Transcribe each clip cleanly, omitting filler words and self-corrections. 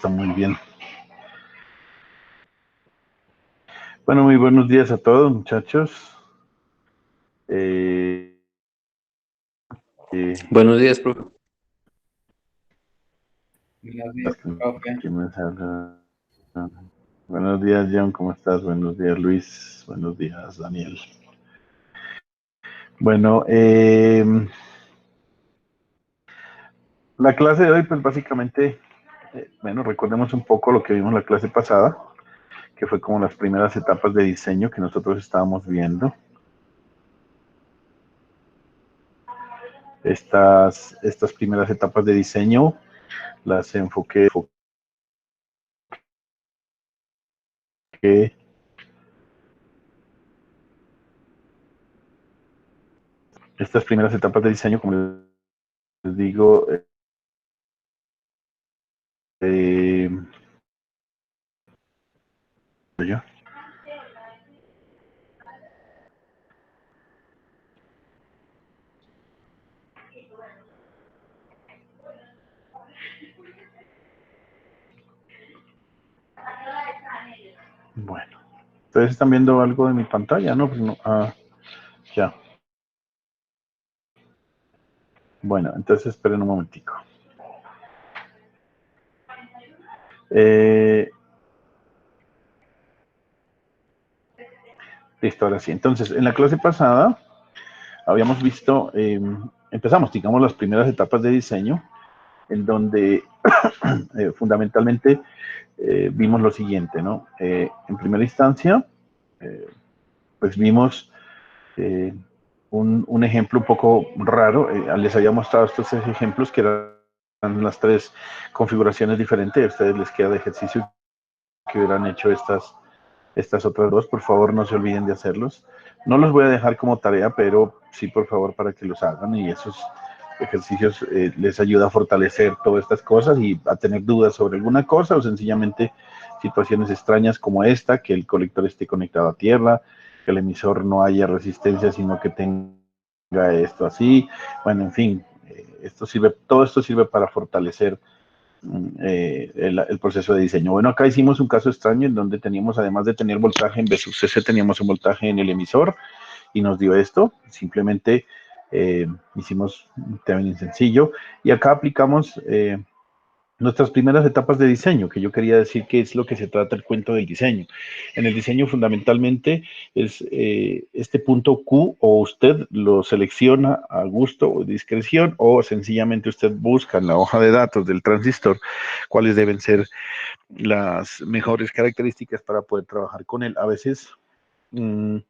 está muy bien. Bueno, muy buenos días a todos, muchachos. Buenos días, profe. Buenos días, profe. ¿Quién me habla? Buenos días, John, ¿cómo estás? Buenos días, Luis. Buenos días, Daniel. Bueno, la clase de hoy, pues básicamente, bueno, recordemos un poco lo que vimos la clase pasada, que fue como las primeras etapas de diseño que nosotros estábamos viendo. Estas primeras etapas de diseño las enfoqué estas primeras etapas de diseño, como les digo, yo. Bueno, ¿ustedes están viendo algo de mi pantalla? No, pues no. Ya. Bueno, entonces esperen un momentico. Listo, ahora sí. Entonces, en la clase pasada habíamos visto, empezamos, digamos, las primeras etapas de diseño, en donde fundamentalmente vimos lo siguiente, ¿no? En primera instancia, pues vimos un ejemplo un poco raro. Les había mostrado estos ejemplos que eran las tres configuraciones diferentes. A ustedes les queda de ejercicio que hubieran hecho estas otras dos. Por favor, no se olviden de hacerlos. No los voy a dejar como tarea, pero sí, por favor, para que los hagan, y esos ejercicios les ayuda a fortalecer todas estas cosas y a tener dudas sobre alguna cosa, o sencillamente situaciones extrañas como esta, que el colector esté conectado a tierra, que el emisor no haya resistencia, sino que tenga esto así. Bueno, en fin, todo esto sirve para fortalecer el proceso de diseño. Bueno, acá hicimos un caso extraño en donde teníamos, además de tener voltaje en B sub CC, teníamos un voltaje en el emisor y nos dio esto. Simplemente hicimos un término sencillo y acá aplicamos nuestras primeras etapas de diseño, que yo quería decir que es lo que se trata el cuento del diseño. En el diseño fundamentalmente es este punto Q, o usted lo selecciona a gusto o discreción, o sencillamente usted busca en la hoja de datos del transistor cuáles deben ser las mejores características para poder trabajar con él. A veces en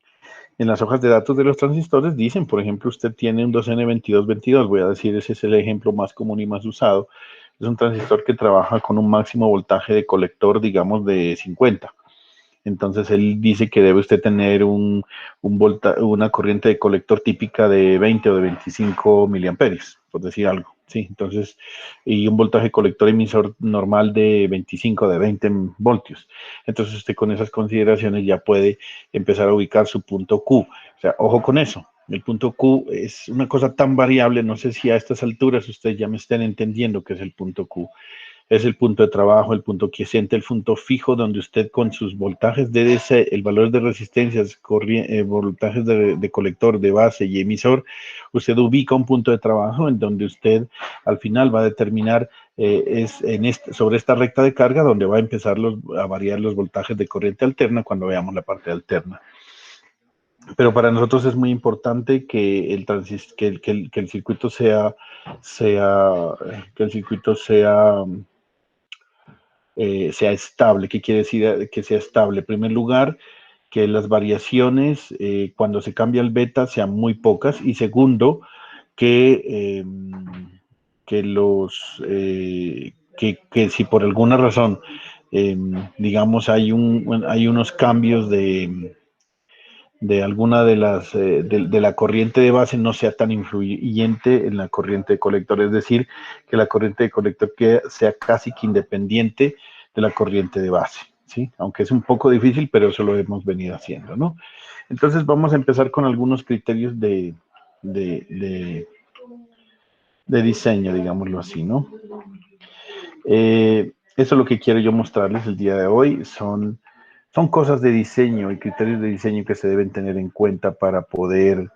las hojas de datos de los transistores dicen, por ejemplo, usted tiene un 2N2222, voy a decir, ese es el ejemplo más común y más usado. Es un transistor que trabaja con un máximo voltaje de colector, digamos, de 50. Entonces él dice que debe usted tener una corriente de colector típica de 20 o de 25 miliamperios, por decir algo. Sí, entonces, y un voltaje colector emisor normal de 25, de 20 voltios. Entonces usted con esas consideraciones ya puede empezar a ubicar su punto Q. O sea, ojo con eso. El punto Q es una cosa tan variable, no sé si a estas alturas ustedes ya me estén entendiendo qué es el punto Q. Es el punto de trabajo, el punto quiescente, el punto fijo, donde usted con sus voltajes de DC, el valor de resistencias, voltajes de colector, de base y emisor, usted ubica un punto de trabajo en donde usted al final va a determinar sobre esta recta de carga donde va a empezar a variar los voltajes de corriente alterna cuando veamos la parte alterna. Pero para nosotros es muy importante que el circuito sea estable. ¿Qué quiere decir que sea estable? En primer lugar, que las variaciones cuando se cambia el beta sean muy pocas, y segundo, que si por alguna razón, digamos, hay unos cambios de alguna de la corriente de base, no sea tan influyente en la corriente de colector, es decir, que la corriente de colector sea casi que independiente de la corriente de base, ¿sí? Aunque es un poco difícil, pero eso lo hemos venido haciendo, ¿no? Entonces vamos a empezar con algunos criterios de diseño, digámoslo así, ¿no? Eso es lo que quiero yo mostrarles el día de hoy. Son cosas de diseño y criterios de diseño que se deben tener en cuenta para poder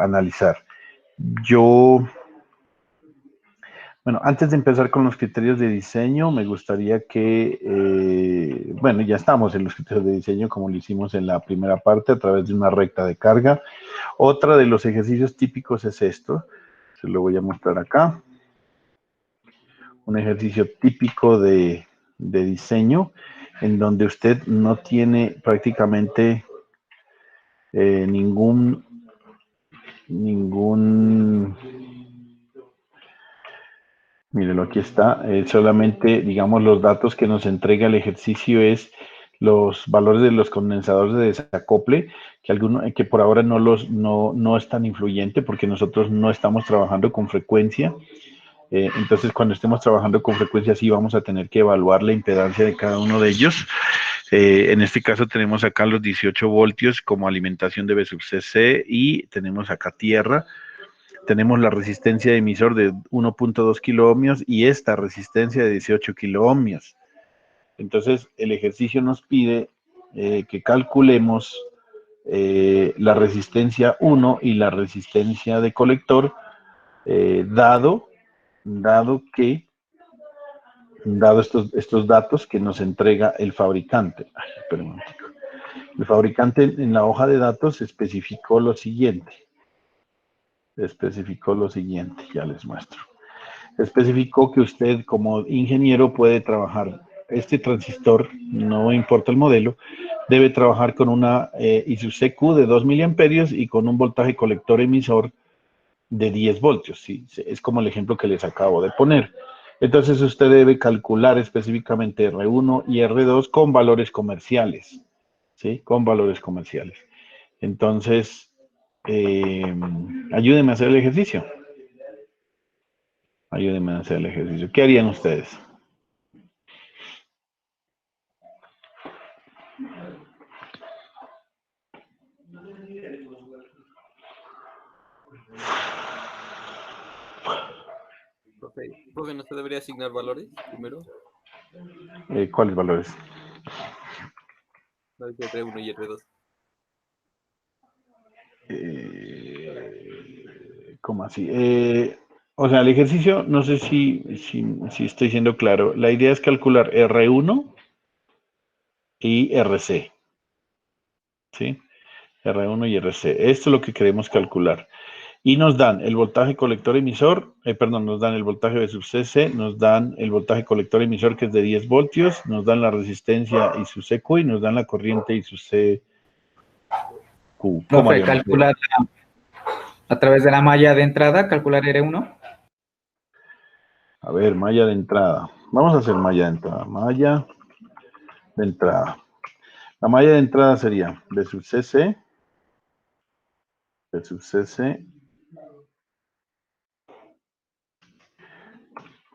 analizar. Bueno, antes de empezar con los criterios de diseño, me gustaría que, bueno, ya estamos en los criterios de diseño como lo hicimos en la primera parte a través de una recta de carga. Otra de los ejercicios típicos es esto. Se lo voy a mostrar acá. Un ejercicio típico de diseño en donde usted no tiene prácticamente ningún, mírelo, aquí está, solamente, digamos, los datos que nos entrega el ejercicio es los valores de los condensadores de desacople, que por ahora no es tan influyente porque nosotros no estamos trabajando con frecuencia. Entonces, cuando estemos trabajando con frecuencia, sí vamos a tener que evaluar la impedancia de cada uno de ellos. En este caso tenemos acá los 18 voltios como alimentación de B sub CC y tenemos acá tierra. Tenemos la resistencia de emisor de 1.2 kiloohmios y esta resistencia de 18 kiloohmios. Entonces, el ejercicio nos pide que calculemos la resistencia 1 y la resistencia de colector, dado estos datos que nos entrega el fabricante. Ay, perdón. El fabricante en la hoja de datos especificó lo siguiente. Ya les muestro. Especificó que usted como ingeniero puede trabajar este transistor, no importa el modelo, debe trabajar con una ISU-CQ de 2 miliamperios y con un voltaje colector emisor de 10 voltios. ¿Sí? Es como el ejemplo que les acabo de poner. Entonces usted debe calcular específicamente R1 y R2 con valores comerciales. ¿Sí? Con valores comerciales. Entonces, ayúdenme a hacer el ejercicio. Ayúdenme a hacer el ejercicio. ¿Qué harían ustedes? Profe, ¿no se debería asignar valores primero? ¿Cuáles valores? R1 y R2. ¿Cómo así? O sea, el ejercicio, no sé si estoy siendo claro. La idea es calcular R1 y RC. ¿Sí? R1 y RC. Esto es lo que queremos calcular. Y nos dan el voltaje colector emisor, nos dan el voltaje de sub CC, nos dan el voltaje colector emisor que es de 10 voltios, nos dan la resistencia y su CQ y nos dan la corriente y su CQ. Profe, calcular a través de la malla de entrada, calcular R1. A ver, malla de entrada. Vamos a hacer malla de entrada. Malla de entrada. La malla de entrada sería B sub CC,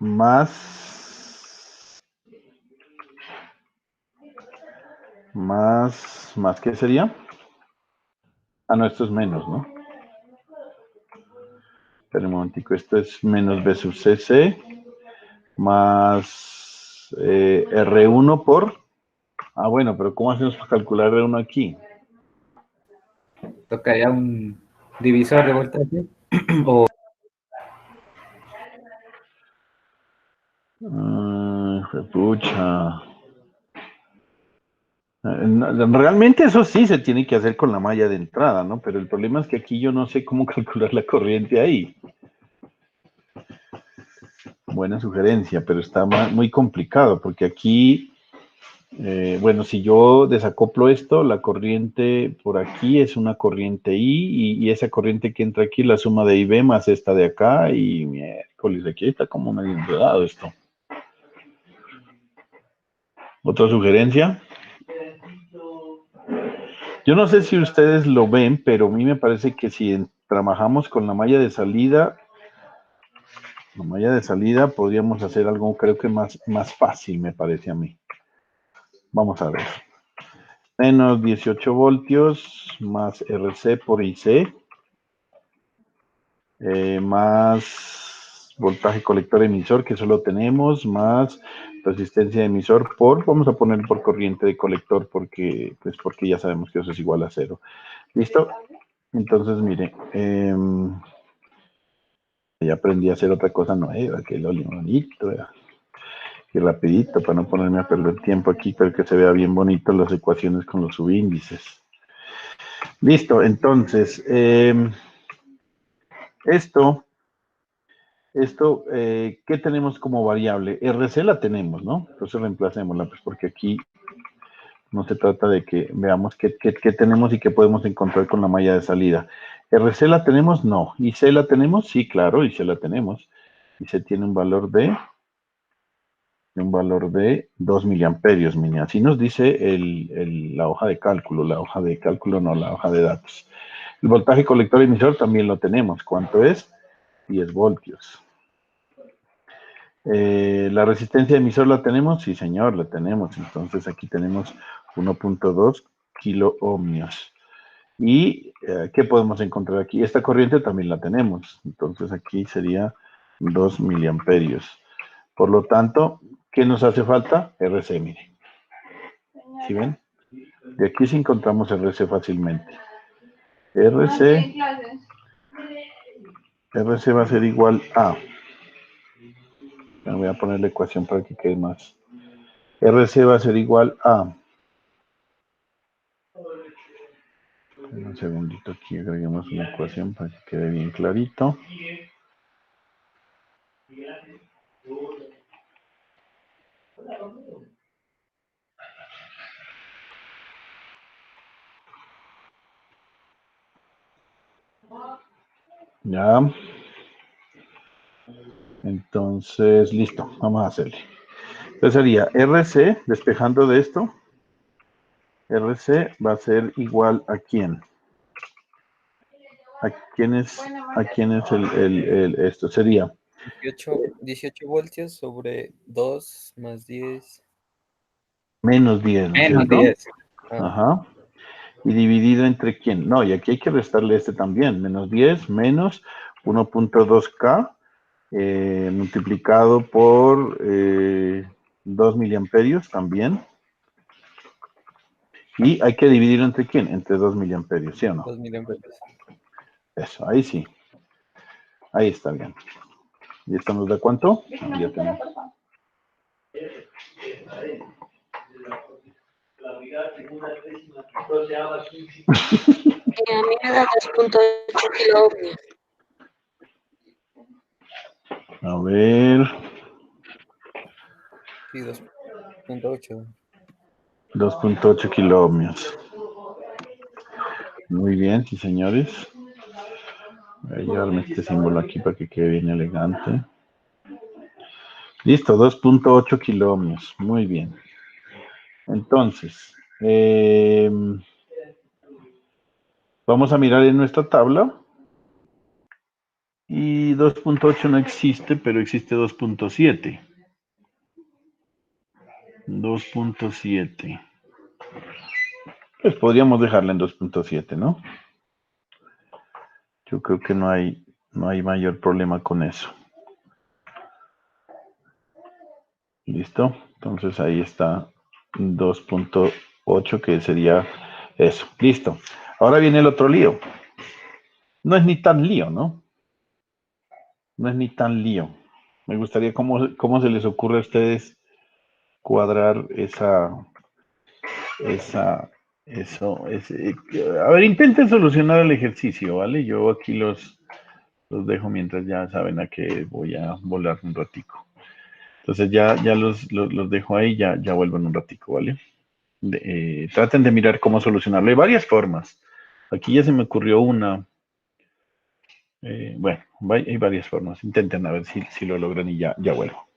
más, ¿qué sería? Ah, no, esto es menos, ¿no? Espera un momentico, esto es menos B sub CC, más R1 por... Ah, bueno, pero ¿cómo hacemos para calcular R1 aquí? Tocaría un divisor de voltaje. O Pucha. Realmente eso sí se tiene que hacer con la malla de entrada, ¿no? Pero el problema es que aquí yo no sé cómo calcular la corriente ahí. Buena sugerencia, pero está muy complicado porque aquí, bueno, si yo desacoplo esto, la corriente por aquí es una corriente I y esa corriente que entra aquí, la suma de IB más esta de acá y miércoles, aquí está como medio enredado esto. ¿Otra sugerencia? Yo no sé si ustedes lo ven, pero a mí me parece que si trabajamos con la malla de salida, podríamos hacer algo, creo que más fácil, me parece a mí. Vamos a ver. Menos 18 voltios más RC por IC, más voltaje colector emisor, que solo tenemos, más resistencia de emisor por, vamos a poner por corriente de colector, porque, pues porque ya sabemos que eso es igual a cero. ¿Listo? Entonces, mire, ya aprendí a hacer otra cosa nueva, que lo bonito, y rapidito, para no ponerme a perder tiempo aquí, pero que se vea bien bonito las ecuaciones con los subíndices. Listo, entonces, esto, ¿qué tenemos como variable? RC la tenemos, ¿no? Entonces reemplacémosla, pues porque aquí no se trata de que veamos qué tenemos y qué podemos encontrar con la malla de salida. ¿RC la tenemos? No. ¿Y C la tenemos? Sí, claro, y C la tenemos. Y C tiene un valor de 2 miliamperios, mini. Así nos dice la hoja de cálculo, no, la hoja de datos. El voltaje colector emisor también lo tenemos. ¿Cuánto es? 10 voltios. ¿La resistencia de emisor la tenemos? Sí, señor, la tenemos. Entonces aquí tenemos 1.2 kilo ohmios. ¿Y qué podemos encontrar aquí? Esta corriente también la tenemos. Entonces aquí sería 2 miliamperios. Por lo tanto, ¿qué nos hace falta? RC, mire. ¿Sí ven? De aquí sí encontramos RC fácilmente. RC va a ser igual a... Voy a poner la ecuación para que quede más. RC va a ser igual a... Un segundito aquí, agreguemos una ecuación para que quede bien clarito. Ya. Entonces, listo, vamos a hacerle. Entonces sería RC, despejando de esto, RC va a ser igual a quién. ¿A quién es esto? Sería 18 voltios sobre 2 más 10. menos 10, ¿no es Menos cierto? 10. Ajá. ¿Y dividido entre quién? No, y aquí hay que restarle este también. Menos 10 menos 1.2K multiplicado por 2 miliamperios también. Y hay que dividirlo entre quién? Entre 2 miliamperios, ¿sí o no? 2 miliamperios. Eso, ahí sí. Ahí está bien. ¿Y esto nos da cuánto? Ah, ya tenemos. A mí me da 2.8 kilo ohmios. A ver, Sí, 2.8. 2.8 kilo ohmios. Muy bien, sí, señores. Voy a llevarme este símbolo aquí para que quede bien elegante. Listo, 2.8 kilo ohmios. Muy bien. Entonces, vamos a mirar en nuestra tabla. Y 2.8 no existe, pero existe 2.7. 2.7. Pues podríamos dejarla en 2.7, ¿no? Yo creo que no hay mayor problema con eso. ¿Listo? Entonces ahí está 2.8, que sería eso. Listo. Ahora viene el otro lío. No es ni tan lío, ¿no? No es ni tan lío. Me gustaría cómo se les ocurre a ustedes cuadrar a ver, intenten solucionar el ejercicio, ¿vale? Yo aquí los dejo mientras ya saben a qué voy a volar un ratico. Entonces ya los dejo ahí, ya vuelvo en un ratico, ¿vale? Traten de mirar cómo solucionarlo. Hay varias formas. Aquí ya se me ocurrió una. Bueno, hay varias formas. Intenten a ver si lo logran y ya vuelvo.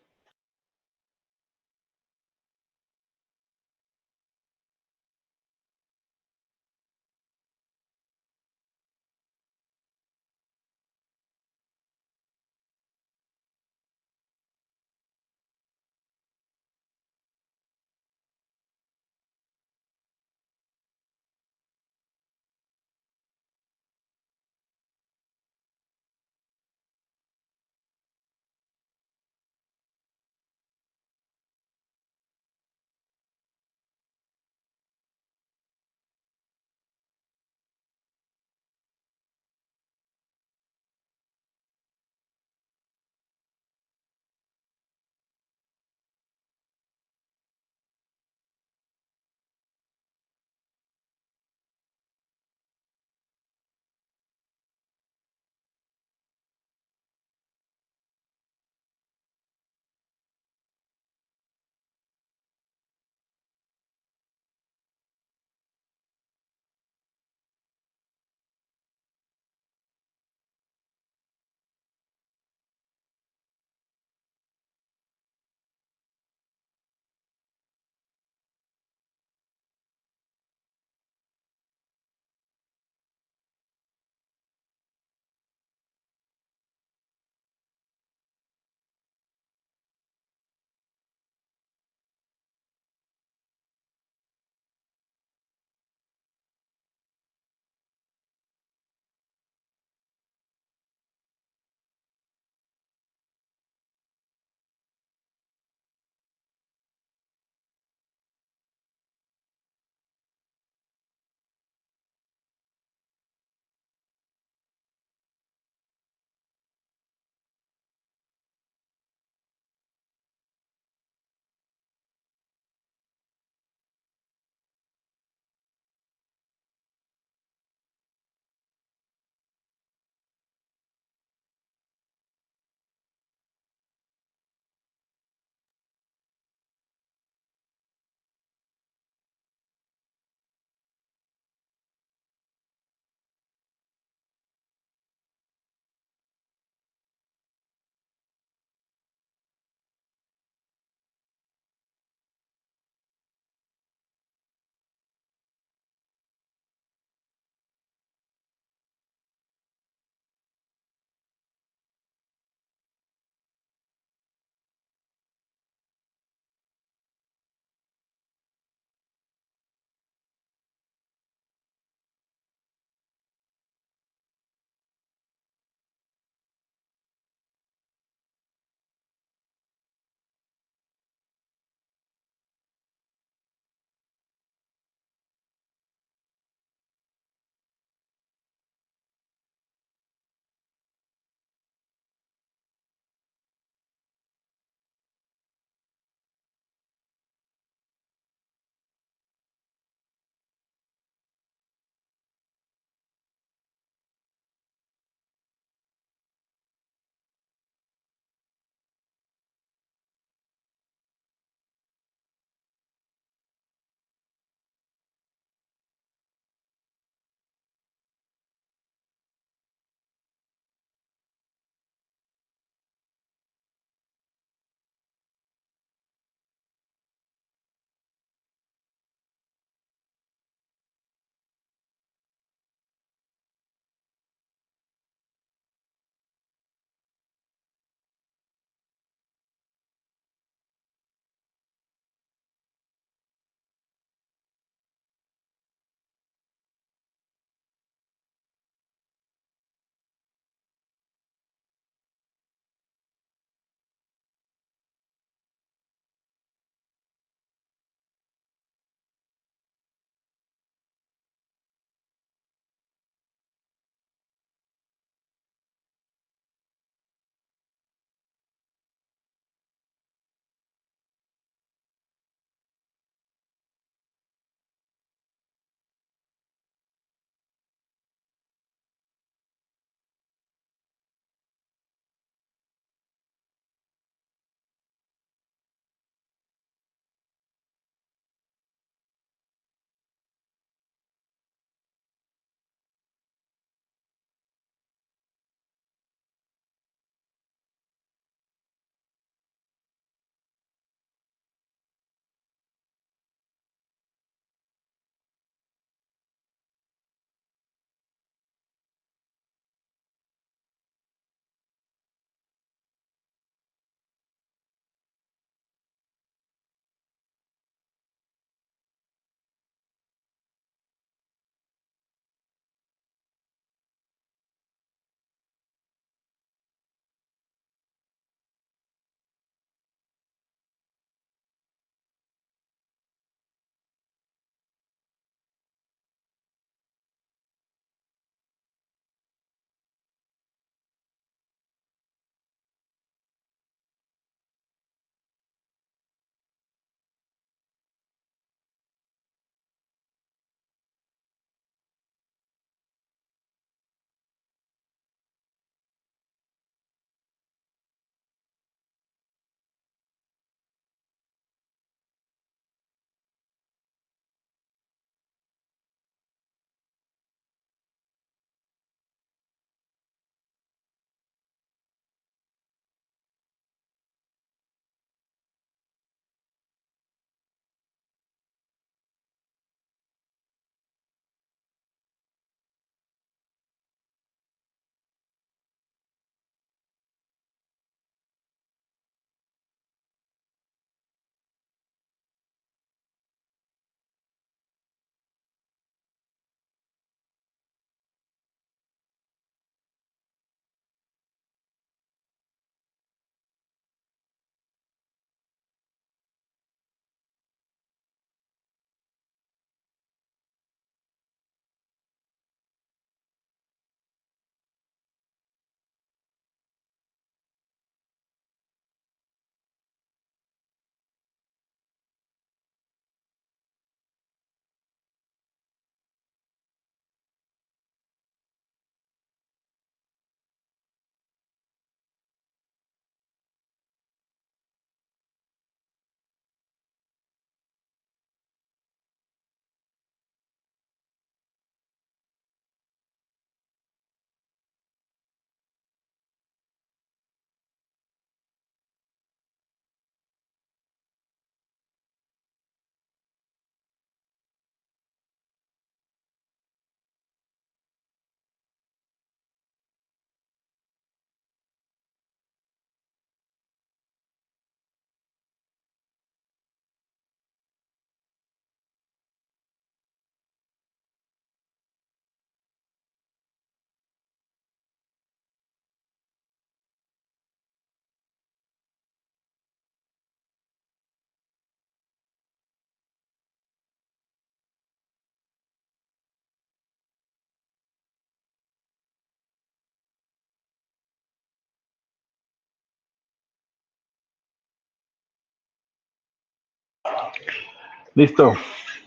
Listo.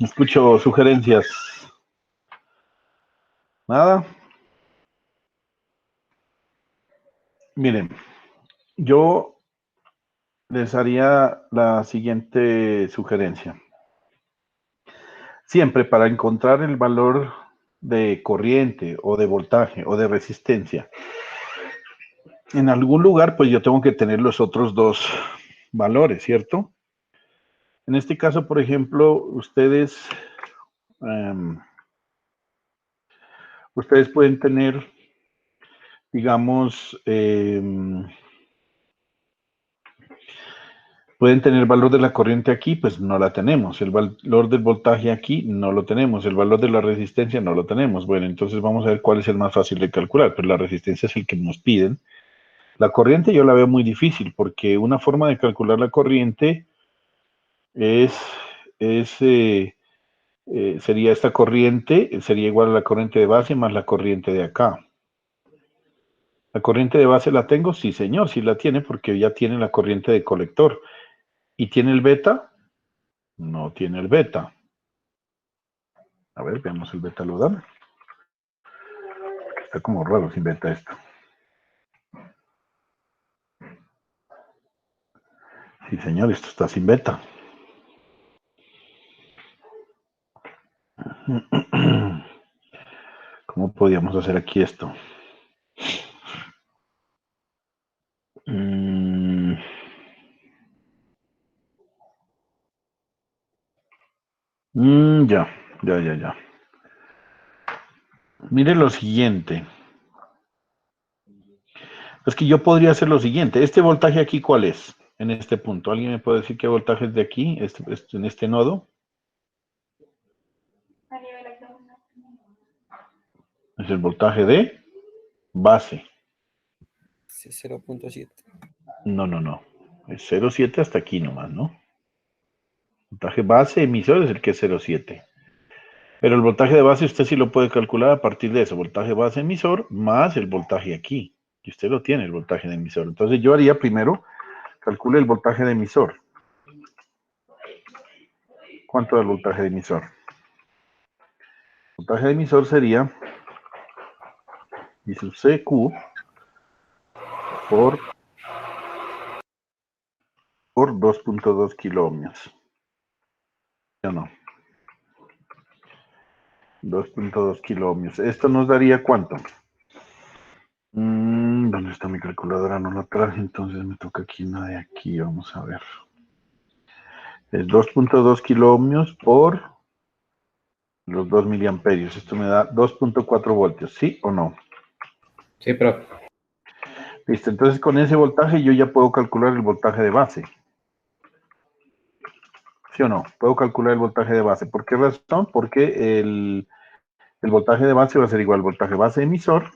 Escucho sugerencias. ¿Nada? Miren, yo les haría la siguiente sugerencia. Siempre para encontrar el valor de corriente o de voltaje o de resistencia, en algún lugar, pues yo tengo que tener los otros dos valores, ¿cierto? En este caso, por ejemplo, ustedes pueden tener, digamos, pueden tener valor de la corriente aquí, pues no la tenemos. El valor del voltaje aquí no lo tenemos. El valor de la resistencia no lo tenemos. Bueno, entonces vamos a ver cuál es el más fácil de calcular. Pues la resistencia es el que nos piden. La corriente yo la veo muy difícil porque una forma de calcular la corriente sería esta corriente, sería igual a la corriente de base más la corriente de acá. ¿La corriente de base la tengo? Sí, señor, sí la tiene porque ya tiene la corriente de colector. ¿Y tiene el beta? No tiene el beta. A ver, veamos el beta lo da. Está como raro sin beta esto. Sí, señor, esto está sin beta. ¿Cómo podríamos hacer aquí esto? Ya. Mire lo siguiente. Es que yo podría hacer lo siguiente. ¿Este voltaje aquí cuál es? En este punto. ¿Alguien me puede decir qué voltaje es de aquí, en este nodo? Es el voltaje de base. Sí, 0.7. No. Es 0,7 hasta aquí nomás, ¿no? Voltaje base emisor es el que es 0,7. Pero el voltaje de base usted sí lo puede calcular a partir de eso. Voltaje base emisor más el voltaje aquí. Y usted lo tiene, el voltaje de emisor. Entonces yo haría primero, calcule el voltaje de emisor. ¿Cuánto es el voltaje de emisor? El voltaje de emisor sería I sub CQ por 2.2 kiloohmios. ¿Sí o no? 2.2 kiloohmios. ¿Esto nos daría cuánto? ¿Dónde está mi calculadora? No la traje, entonces me toca aquí una de aquí. Vamos a ver. Es 2.2 kiloohmios por los 2 miliamperios. Esto me da 2.4 voltios. ¿Sí o no? Sí, profe. Listo. Entonces con ese voltaje yo ya puedo calcular el voltaje de base. ¿Sí o no? Puedo calcular el voltaje de base. ¿Por qué razón? Porque el voltaje de base va a ser igual al voltaje base emisor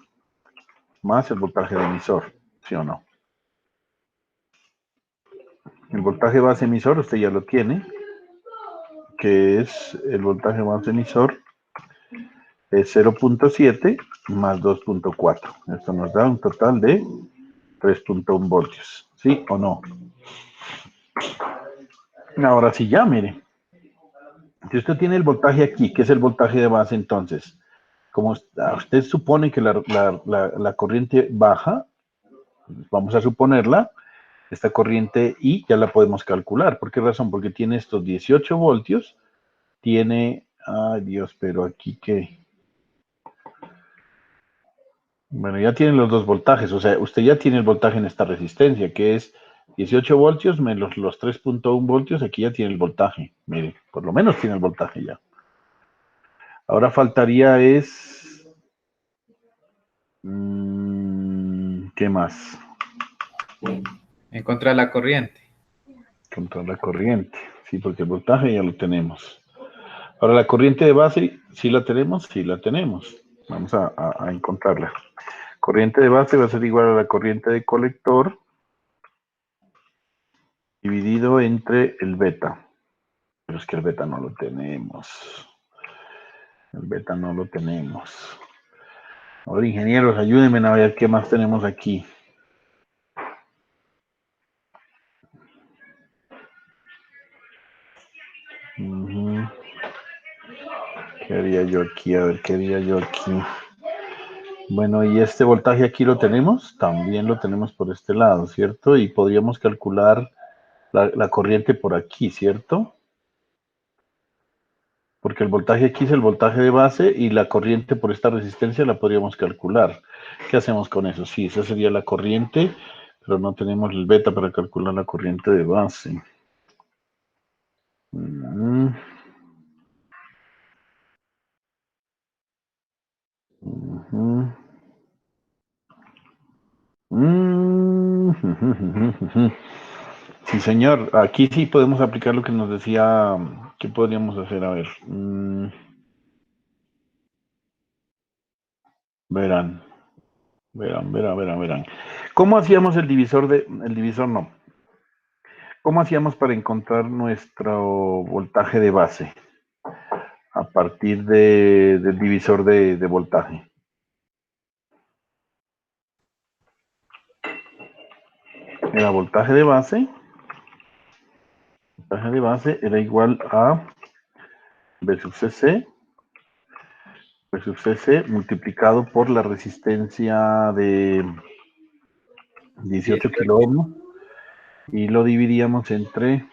más el voltaje de emisor. ¿Sí o no? El voltaje base emisor usted ya lo tiene, que es el voltaje base emisor es 0.7 más 2.4. Esto nos da un total de 3.1 voltios. ¿Sí o no? Ahora sí ya, mire. Si usted tiene el voltaje aquí, que es el voltaje de base, entonces, como usted supone que la corriente baja, vamos a suponerla, esta corriente I ya la podemos calcular. ¿Por qué razón? Porque tiene estos 18 voltios, tiene, ay Dios, pero aquí qué. Bueno, ya tienen los dos voltajes, o sea, usted ya tiene el voltaje en esta resistencia, que es 18 voltios menos los 3.1 voltios, aquí ya tiene el voltaje. Mire, por lo menos tiene el voltaje ya. Ahora faltaría es... ¿qué más? Encontrar la corriente. Contra la corriente, sí, porque el voltaje ya lo tenemos. Ahora la corriente de base, ¿sí la tenemos? Sí la tenemos. Vamos a encontrarla. Corriente de base va a ser igual a la corriente de colector dividido entre el beta. Pero es que el beta no lo tenemos. El beta no lo tenemos. Ahora, ingenieros, ayúdenme a ver qué más tenemos aquí. ¿Qué haría yo aquí? A ver, ¿qué haría yo aquí? Bueno, y este voltaje aquí lo tenemos, también lo tenemos por este lado, ¿cierto? Y podríamos calcular la corriente por aquí, ¿cierto? Porque el voltaje aquí es el voltaje de base y la corriente por esta resistencia la podríamos calcular. ¿Qué hacemos con eso? Sí, esa sería la corriente, pero no tenemos el beta para calcular la corriente de base. Ujú. Sí, señor. Aquí sí podemos aplicar lo que nos decía. ¿Qué podríamos hacer? A ver. Verán. Verán. ¿Cómo hacíamos el divisor de... El divisor no. ¿Cómo hacíamos para encontrar nuestro voltaje de base? A partir del divisor de voltaje. Era voltaje de base. Voltaje de base era igual a B sub CC. B sub CC multiplicado por la resistencia de 18 kilo ohms. Y lo dividíamos entre...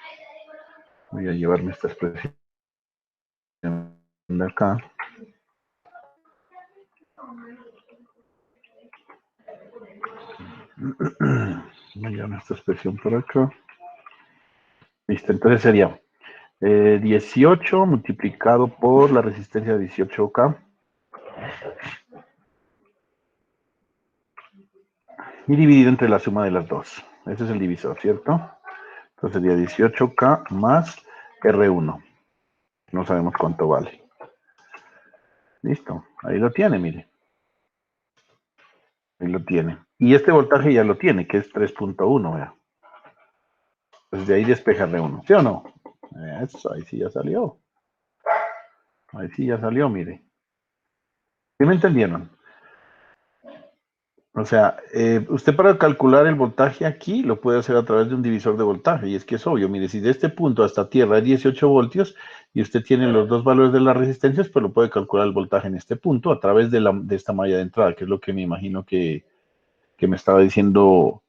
Voy a llevarme esta expresión de acá. Voy a llevarme esta expresión por acá. Listo, entonces sería 18 multiplicado por la resistencia de 18K y dividido entre la suma de las dos. Ese es el divisor, ¿cierto? Entonces sería 18K más R1. No sabemos cuánto vale. Listo, ahí lo tiene, mire. Ahí lo tiene. Y este voltaje ya lo tiene, que es 3.1, vea. Pues de ahí despeja R1, ¿sí o no? Eso, ahí sí ya salió. Ahí sí ya salió, mire. ¿Sí me entendieron? O sea, usted para calcular el voltaje aquí lo puede hacer a través de un divisor de voltaje, y es que es obvio, mire, si de este punto hasta tierra hay 18 voltios y usted tiene los dos valores de las resistencias, pues lo puede calcular el voltaje en este punto a través de esta malla de entrada, que es lo que me imagino que me estaba diciendo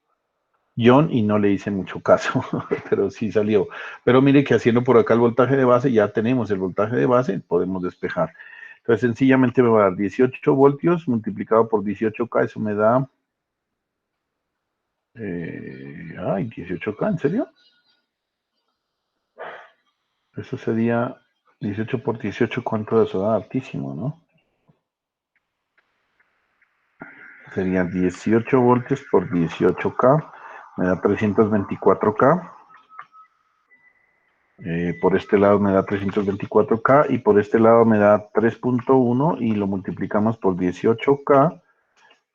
John y no le hice mucho caso, pero sí salió. Pero mire que haciendo por acá el voltaje de base, ya tenemos el voltaje de base, podemos despejar. Entonces sencillamente me va a dar 18 voltios multiplicado por 18K, eso me da... 18K, ¿en serio? Eso sería 18 por 18, ¿cuánto eso da? Altísimo, ¿no? Serían 18 voltios por 18K, me da 324K. Por este lado me da 324K y por este lado me da 3.1 y lo multiplicamos por 18K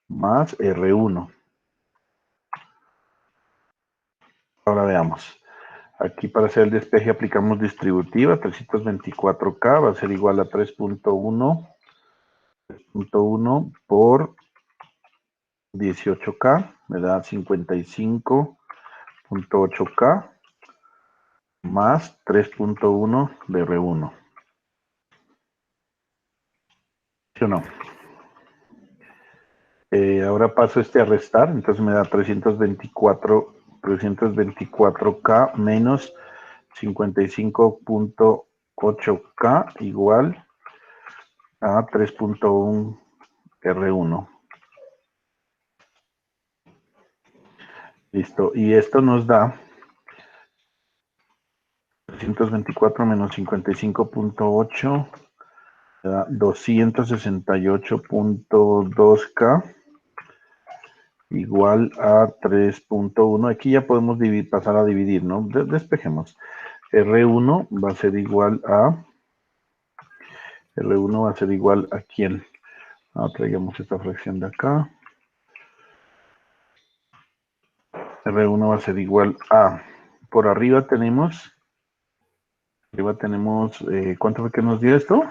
más R1. Ahora veamos. Aquí para hacer el despeje aplicamos distributiva, 324K va a ser igual a 3.1 por 18K, me da 55.8K más 3.1 de R1. ¿Sí o no? Ahora paso a restar, entonces me da 324K menos 55.8K igual a 3.1 R1. Listo, y esto nos da 324 menos 55.8, da 268.2K igual a 3.1. Aquí ya podemos pasar a dividir, ¿no? Despejemos. R1 va a ser igual a... R1 va a ser igual a ¿quién? Traigamos esta fracción de acá. R1 va a ser igual a... Por arriba tenemos... ¿cuánto fue que nos dio esto?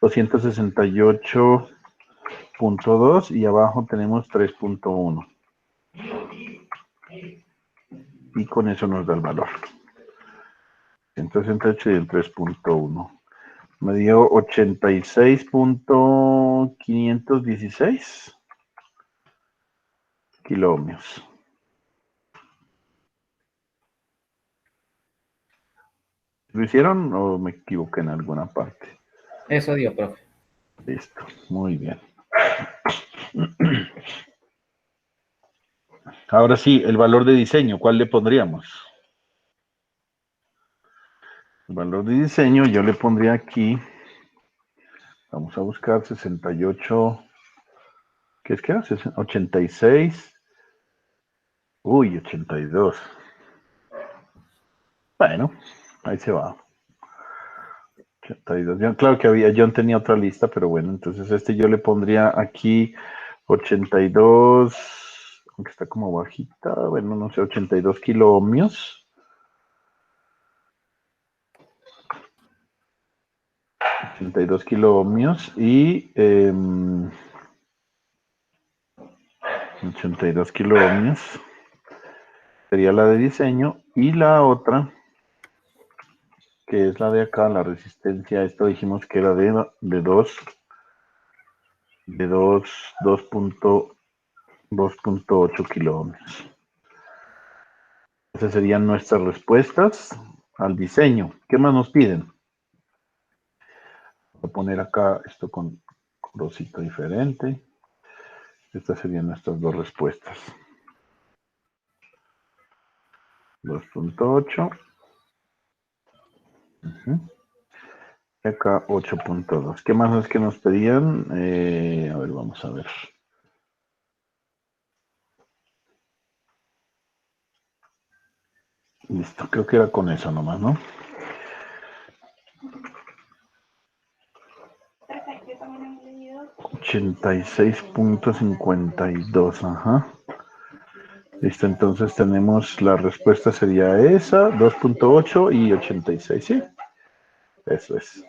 268.2 y abajo tenemos 3.1. Y con eso nos da el valor. 168 y el 3.1. Me dio 86.516 kiloohmios. ¿Lo hicieron o me equivoqué en alguna parte? Eso dio, profe. Listo, muy bien. Ahora sí, el valor de diseño, ¿cuál le pondríamos? El valor de diseño yo le pondría aquí, vamos a buscar 68, ¿qué es que era? 86, uy, 82. Bueno, ahí se va. 82. Claro que John tenía otra lista, pero bueno, entonces yo le pondría aquí 82, aunque está como bajita, bueno, no sé, 82 kiloohmios. 82 kiloohmios y 82 kiloohmios sería la de diseño, y la otra, que es la de acá, la resistencia, esto dijimos que era de 2.8 kiloohmios. Esas serían nuestras respuestas al diseño. ¿Qué más nos piden? Voy a poner acá esto con colorcito diferente. Estas serían nuestras dos respuestas. 2.8. Acá 8.2. ¿Qué más es que nos pedían? A ver, vamos a ver. Listo, creo que era con eso nomás, ¿no? 86.52, ajá. Listo, entonces tenemos, la respuesta sería esa, 2.8 y 86, ¿sí? Eso es.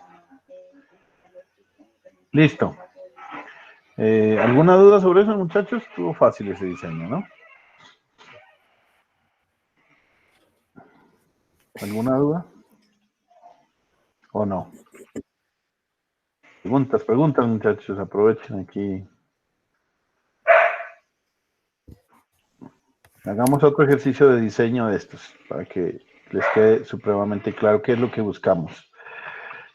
Listo. ¿Alguna duda sobre eso, muchachos? Estuvo fácil ese diseño, ¿no? ¿Alguna duda? ¿O no? Preguntas, muchachos, aprovechen aquí. Hagamos otro ejercicio de diseño de estos, para que les quede supremamente claro qué es lo que buscamos.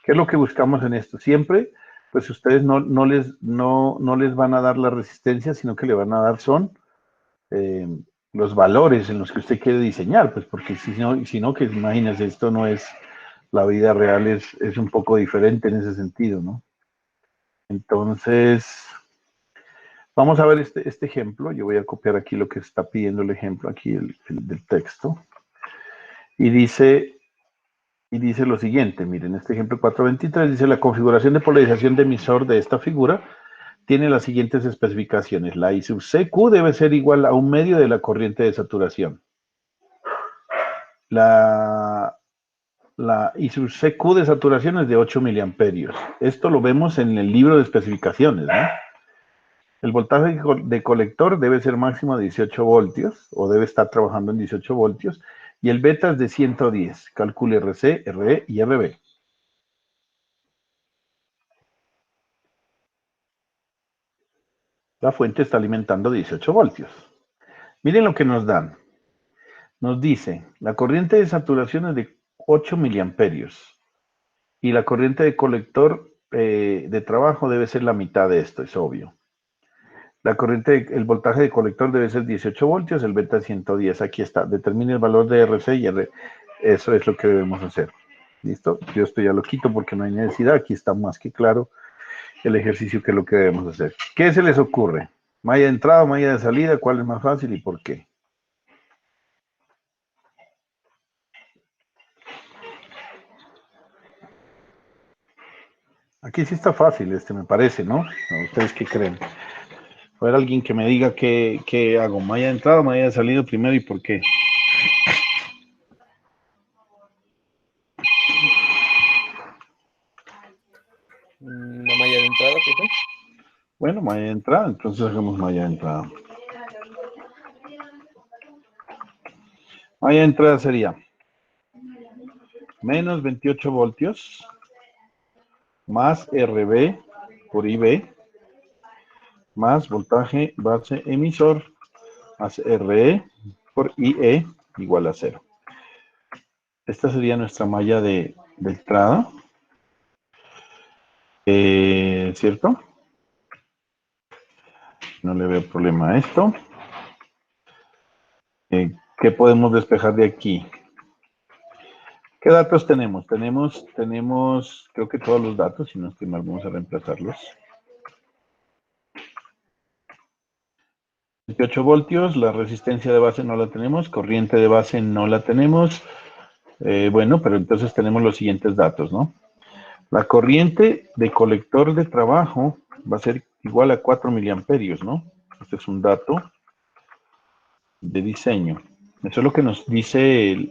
¿Qué es lo que buscamos en esto? Siempre, pues ustedes no les van a dar la resistencia, sino que le van a dar son los valores en los que usted quiere diseñar, pues porque si no, que imagínense, esto no es, la vida real es un poco diferente en ese sentido, ¿no? Entonces, vamos a ver este ejemplo. Yo voy a copiar aquí lo que está pidiendo el ejemplo, aquí el del texto. Y dice lo siguiente, miren, este ejemplo 423 dice: la configuración de polarización de emisor de esta figura tiene las siguientes especificaciones. La I sub CQ debe ser igual a un medio de la corriente de saturación. La I sub CQ de saturación es de 8 miliamperios. Esto lo vemos en el libro de especificaciones, ¿no? El voltaje de colector debe ser máximo de 18 voltios, o debe estar trabajando en 18 voltios, y el beta es de 110. Calcule RC, RE y RB. La fuente está alimentando 18 voltios. Miren lo que nos dan. Nos dice, la corriente de saturación es de 8 miliamperios, y la corriente de colector de trabajo debe ser la mitad de esto, es obvio. El voltaje de colector debe ser 18 voltios, el beta 110, aquí está. Determine el valor de RC y R. Eso es lo que debemos hacer. ¿Listo? Yo esto ya lo quito porque no hay necesidad. Aquí está más que claro el ejercicio que es lo que debemos hacer. ¿Qué se les ocurre? ¿Malla de entrada o malla de salida? ¿Cuál es más fácil y por qué? Aquí sí está fácil, me parece, ¿no? ¿Ustedes qué creen? A ver, alguien que me diga qué hago, malla de entrada o malla de salida primero y por qué. Una malla de entrada, profe. Bueno, malla de entrada, entonces hagamos malla de entrada. Malla de entrada sería menos 28 voltios más RB por IB más voltaje base emisor más RE por IE igual a 0. Esta sería nuestra malla de entrada. ¿Cierto? No le veo problema a esto. ¿Qué podemos despejar de aquí? ¿Qué datos tenemos? Tenemos, creo que todos los datos, si no estoy mal, vamos a reemplazarlos. 28 voltios, la resistencia de base no la tenemos, corriente de base no la tenemos. Bueno, pero entonces tenemos los siguientes datos, ¿no? La corriente de colector de trabajo va a ser igual a 4 miliamperios, ¿no? Este es un dato de diseño. Eso es lo que nos dice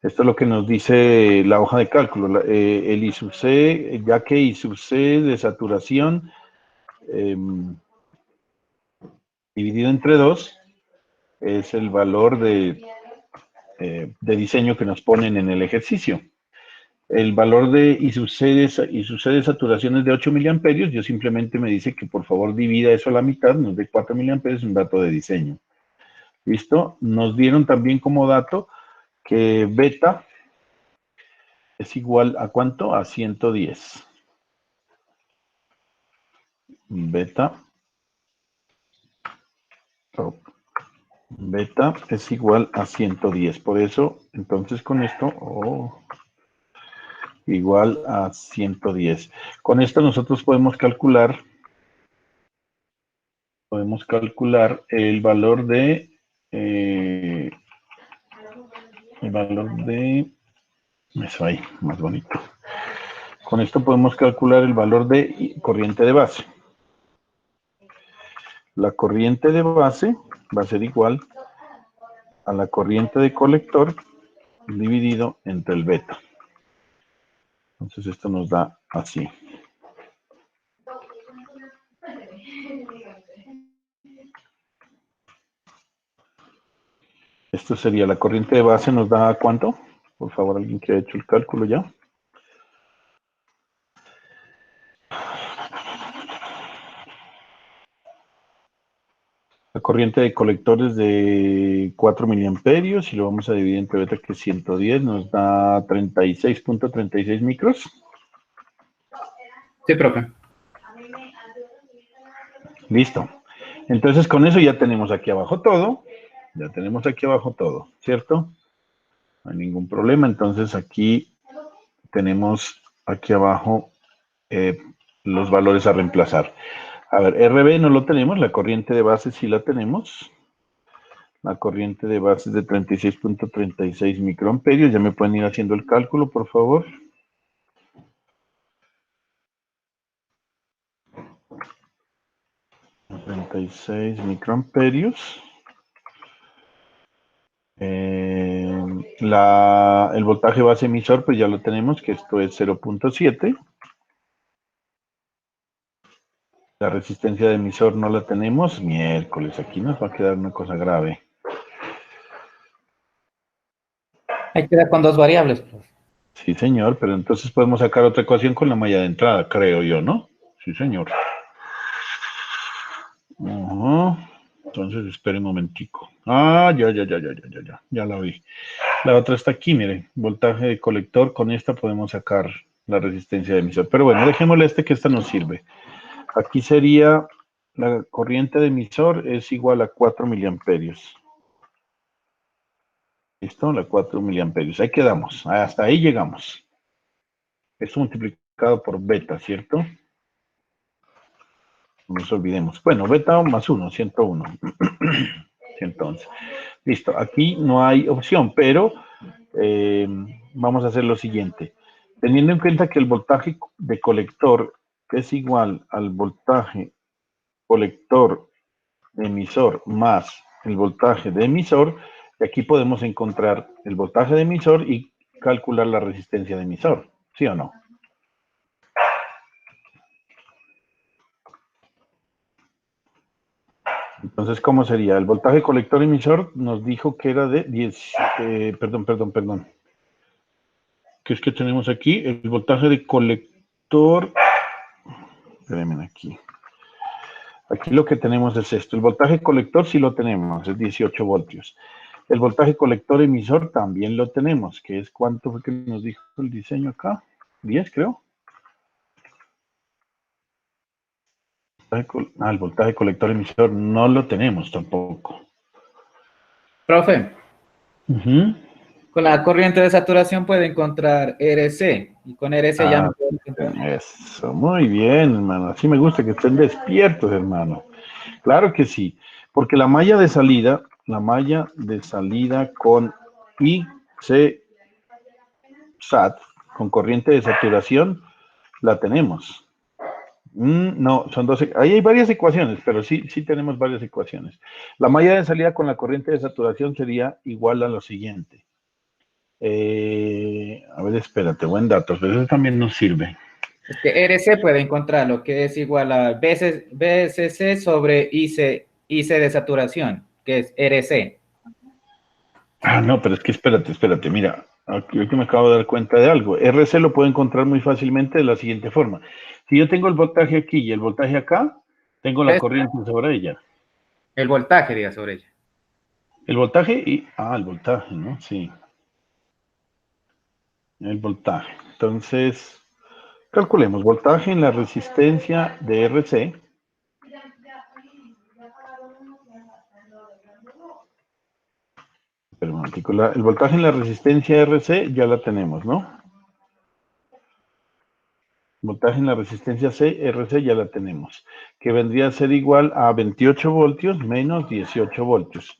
esto es lo que nos dice la hoja de cálculo. El I sub C, ya que I sub C de saturación dividido entre 2 es el valor de diseño que nos ponen en el ejercicio. El valor de I sub C de saturación es de 8 miliamperios. Yo simplemente me dice que por favor divida eso a la mitad, nos dé 4 miliamperios, un dato de diseño. ¿Listo? Nos dieron también como dato que beta es igual a ¿cuánto? A 110. Beta es igual a 110. Por eso, entonces con esto, igual a 110. Con esto nosotros podemos calcular el valor de eso ahí, más bonito. Con esto podemos calcular el valor de corriente de base. La corriente de base va a ser igual a la corriente de colector dividido entre el beta. Entonces esto nos da así. Esto sería la corriente de base, nos da ¿cuánto? Por favor, alguien que ha hecho el cálculo ya. La corriente de colectores de 4 miliamperios y lo vamos a dividir entre beta que es 110, nos da 36.36 micros. Sí, profe. Listo. Entonces con eso ya tenemos aquí abajo todo. ¿Cierto? No hay ningún problema. Entonces aquí tenemos aquí abajo los valores a reemplazar. A ver, RB no lo tenemos, la corriente de base sí la tenemos. La corriente de base es de 36.36 microamperios. Ya me pueden ir haciendo el cálculo, por favor. $36 microamperios. El voltaje base emisor, pues ya lo tenemos, que esto es 0.7. La resistencia de emisor no la tenemos. Miércoles, aquí nos va a quedar una cosa grave. Hay que dar con dos variables, profe. Sí, señor, pero entonces podemos sacar otra ecuación con la malla de entrada, creo yo, ¿no? Sí, señor. Entonces, espere un momentico. Ya la vi. La otra está aquí, miren, voltaje de colector, con esta podemos sacar la resistencia de emisor. Pero bueno, dejémosle que esta nos sirve. Aquí sería, la corriente de emisor es igual a 4 miliamperios. ¿Listo? La 4 miliamperios. Ahí quedamos, hasta ahí llegamos. Es multiplicado por beta, ¿cierto? No nos olvidemos. Bueno, beta más 1, 101. 111. Listo, aquí no hay opción, pero vamos a hacer lo siguiente. Teniendo en cuenta que el voltaje de colector es igual al voltaje colector emisor más el voltaje de emisor, aquí podemos encontrar el voltaje de emisor y calcular la resistencia de emisor, ¿sí o no? Entonces, ¿cómo sería? El voltaje colector emisor nos dijo que era de 10, perdón. ¿Qué es que tenemos aquí? El voltaje de colector. Espérenme aquí. Aquí lo que tenemos es esto. El voltaje colector sí lo tenemos, es 18 voltios. El voltaje colector emisor también lo tenemos, que es ¿cuánto fue que nos dijo el diseño acá? 10, creo. El voltaje colector emisor no lo tenemos tampoco. Profe, Ujú. con la corriente de saturación puede encontrar RC, y con RC ya no puede encontrar. Eso, muy bien, hermano. Así me gusta que estén despiertos, hermano. Claro que sí, porque la malla de salida con IC SAT, con corriente de saturación, la tenemos. No, son dos. Ahí hay varias ecuaciones, pero sí tenemos varias ecuaciones. La malla de salida con la corriente de saturación sería igual a lo siguiente. A ver, espérate, buen dato, pero eso también nos sirve. Es que RC puede encontrar lo que es igual a BSC sobre IC de saturación, que es RC. No, pero es que espérate, mira, aquí que me acabo de dar cuenta de algo. RC lo puedo encontrar muy fácilmente de la siguiente forma. Si yo tengo el voltaje aquí y el voltaje acá, tengo la corriente sobre ella. El voltaje, diga, sobre ella. El voltaje y... el voltaje, ¿no? Sí. El voltaje. Entonces, calculemos voltaje en la resistencia de RC. El voltaje en la resistencia RC ya la tenemos, ¿no? Voltaje en la resistencia RC ya la tenemos, que vendría a ser igual a 28 voltios menos 18 voltios.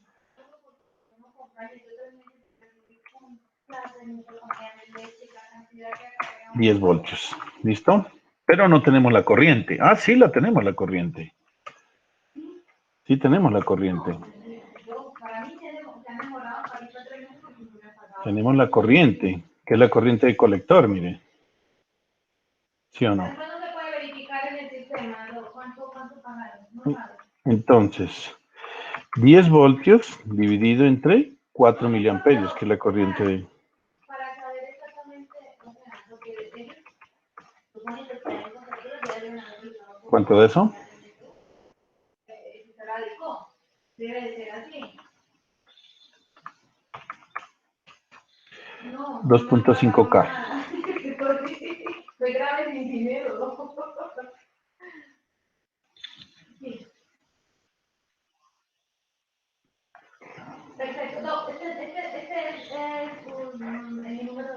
10 voltios, ¿listo? Pero no tenemos la corriente. Sí la tenemos la corriente. Sí tenemos la corriente. Tenemos la corriente, que es la corriente de colector, mire. ¿Sí o no? Entonces, 10 voltios dividido entre 4 miliamperios, que es la corriente de... ¿Cuánto de eso? 2.5K. Perfecto. No, este es el número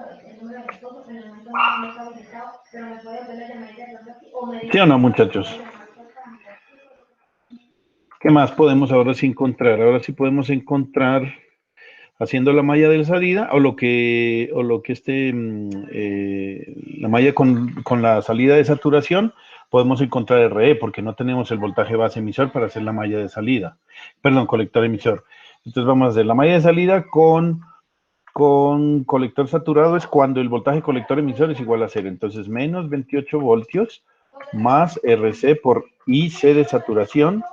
de esposo, pero el momento no está ubicado, pero me puede ver la llamadita de pronto aquí, o me dice... ¿Sí o no, muchachos? ¿Qué más podemos ahora sí encontrar? Ahora sí podemos encontrar haciendo la malla de salida o lo que la malla con la salida de saturación, podemos encontrar RE porque no tenemos el voltaje base emisor para hacer la malla de salida. Perdón, colector emisor. Entonces vamos a hacer la malla de salida con colector saturado es cuando el voltaje colector emisor es igual a 0. Entonces menos 28 voltios más RC por IC de saturación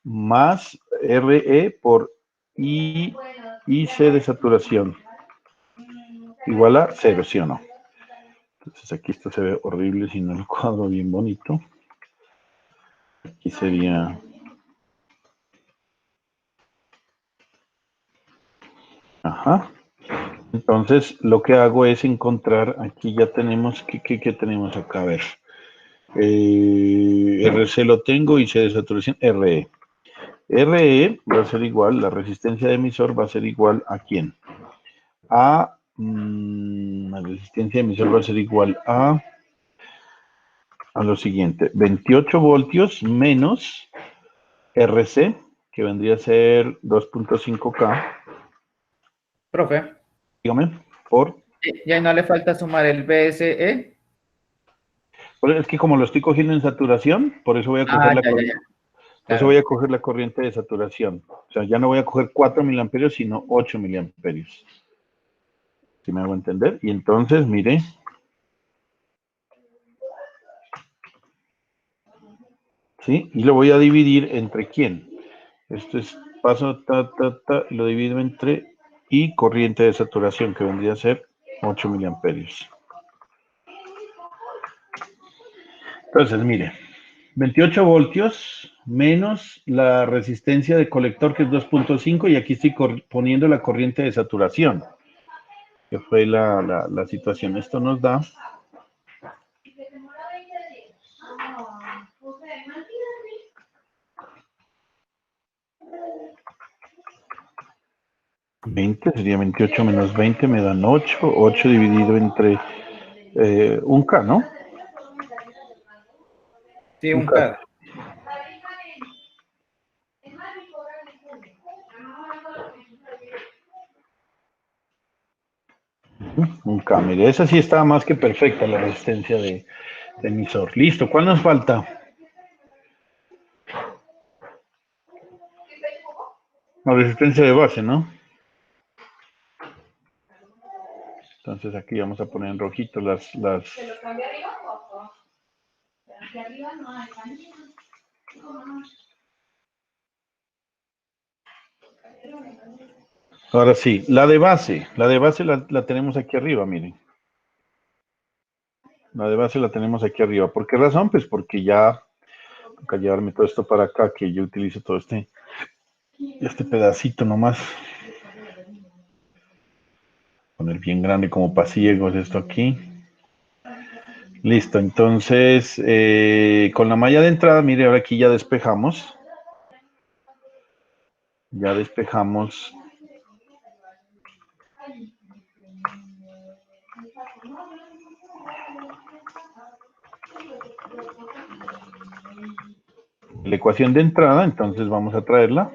más RE por IC de saturación igual a 0, ¿sí o no? Entonces aquí esto se ve horrible si no lo cuadro bien bonito. Aquí sería... Ajá. Entonces lo que hago es encontrar, aquí ya tenemos, ¿qué tenemos acá? A ver. RC lo tengo, IC de saturación, RE. RE va a ser igual, la resistencia de emisor va a ser igual a ¿quién? La resistencia de emisor va a ser igual a lo siguiente, 28 voltios menos RC, que vendría a ser 2.5K. Profe. Dígame, por... ¿Y ahí no le falta sumar el BSE? Es que como lo estoy cogiendo en saturación, por eso voy a coger la corriente. Por eso voy a coger la corriente de saturación. O sea, ya no voy a coger 4 miliamperios, sino 8 miliamperios. ¿Sí me hago entender? Y entonces, mire. ¿Sí? Y lo voy a dividir entre quién. Esto es paso, y lo divido entre y corriente de saturación, que vendría a ser 8 miliamperios. Entonces, mire, 28 voltios menos la resistencia de colector, que es 2.5, y aquí estoy poniendo la corriente de saturación, que fue la situación. Esto nos da 20, sería 28 menos 20, me dan 8. 8 dividido entre 1K, ¿no? Sí, un K. Un K, mire, esa sí está más que perfecta, la resistencia de emisor. Listo, ¿cuál nos falta? La resistencia de base, ¿no? Entonces aquí vamos a poner en rojito las... Ahora sí, la de base la tenemos aquí arriba, miren. La de base la tenemos aquí arriba. ¿Por qué razón? Pues porque ya toca llevarme todo esto para acá, que yo utilizo todo este pedacito nomás. Poner bien grande como para ciegos esto aquí. Listo, entonces con la malla de entrada, mire, ahora aquí ya despejamos. Ya despejamos. La ecuación de entrada, entonces vamos a traerla.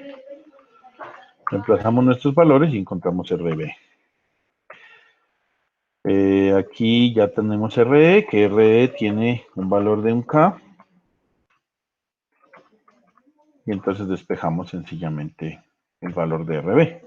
Reemplazamos nuestros valores y encontramos RB. Aquí ya tenemos RE, que RE tiene un valor de 1K. Y entonces despejamos sencillamente el valor de RB.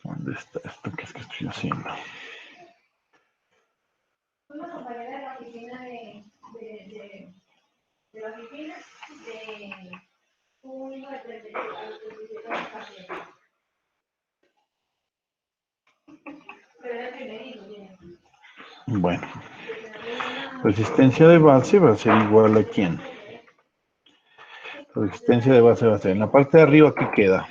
¿Dónde está esto? ¿Qué es que estoy haciendo? Una compañera de la oficina de la oficina de un hijo de 37 años. Pero era el primer hijo, bien. Bueno, resistencia de base va a ser igual a ¿quién? Resistencia de base va a ser, en la parte de arriba, ¿qué queda?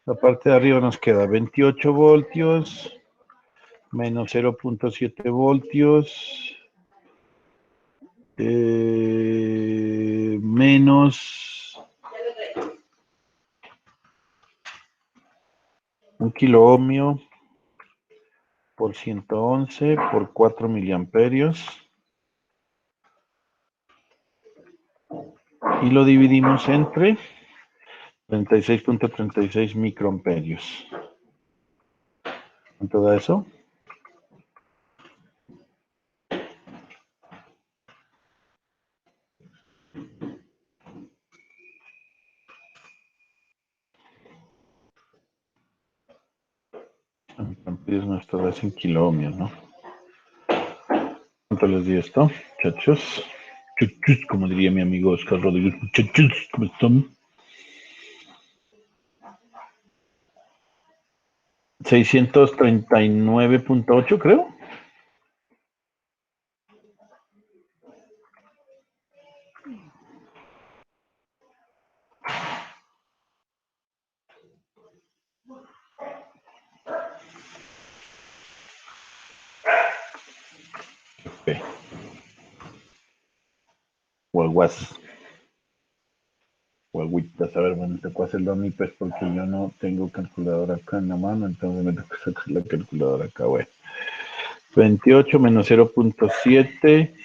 La parte de arriba nos queda 28 voltios menos 0.7 voltios menos 1 kilo ohmio por 111 por 4 miliamperios. Y lo dividimos entre 36.36 microamperios. ¿Cuánto da eso? Microamperios no, esto da 100 kilo ohmios, ¿no? ¿Cuánto les di esto, muchachos? Chuchus, como diría mi amigo Oscar Rodríguez. Muchachos, ¿cómo están? 639.8, creo. Ok. Guaguas. Guaguitas. A ver, bueno, te puedo hacerlo a mí, pues, porque yo no tengo calculadora acá en la mano, entonces me toca sacar la calculadora acá, bueno. 28 menos 0.7.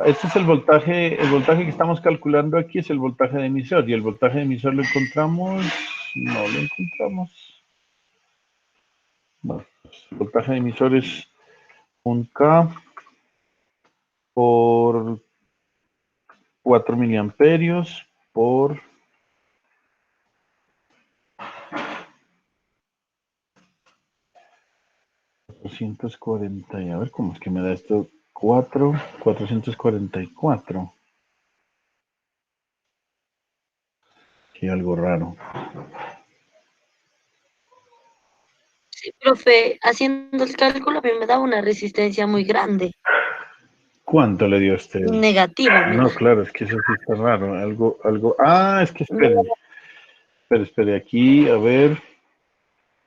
Este es el voltaje que estamos calculando aquí es el voltaje de emisor, y el voltaje de emisor lo encontramos, no lo encontramos. Bueno, pues, el voltaje de emisor es 1K por 4 miliamperios por 440, y a ver cómo es que me da esto. 444. Sí, algo raro. Sí, profe, haciendo el cálculo a mí me da una resistencia muy grande, ¿Cuánto le dio usted? negativo me No, da. claro, es que eso sí está raro. Algo. Ah, es que No, espere. Aquí, a ver,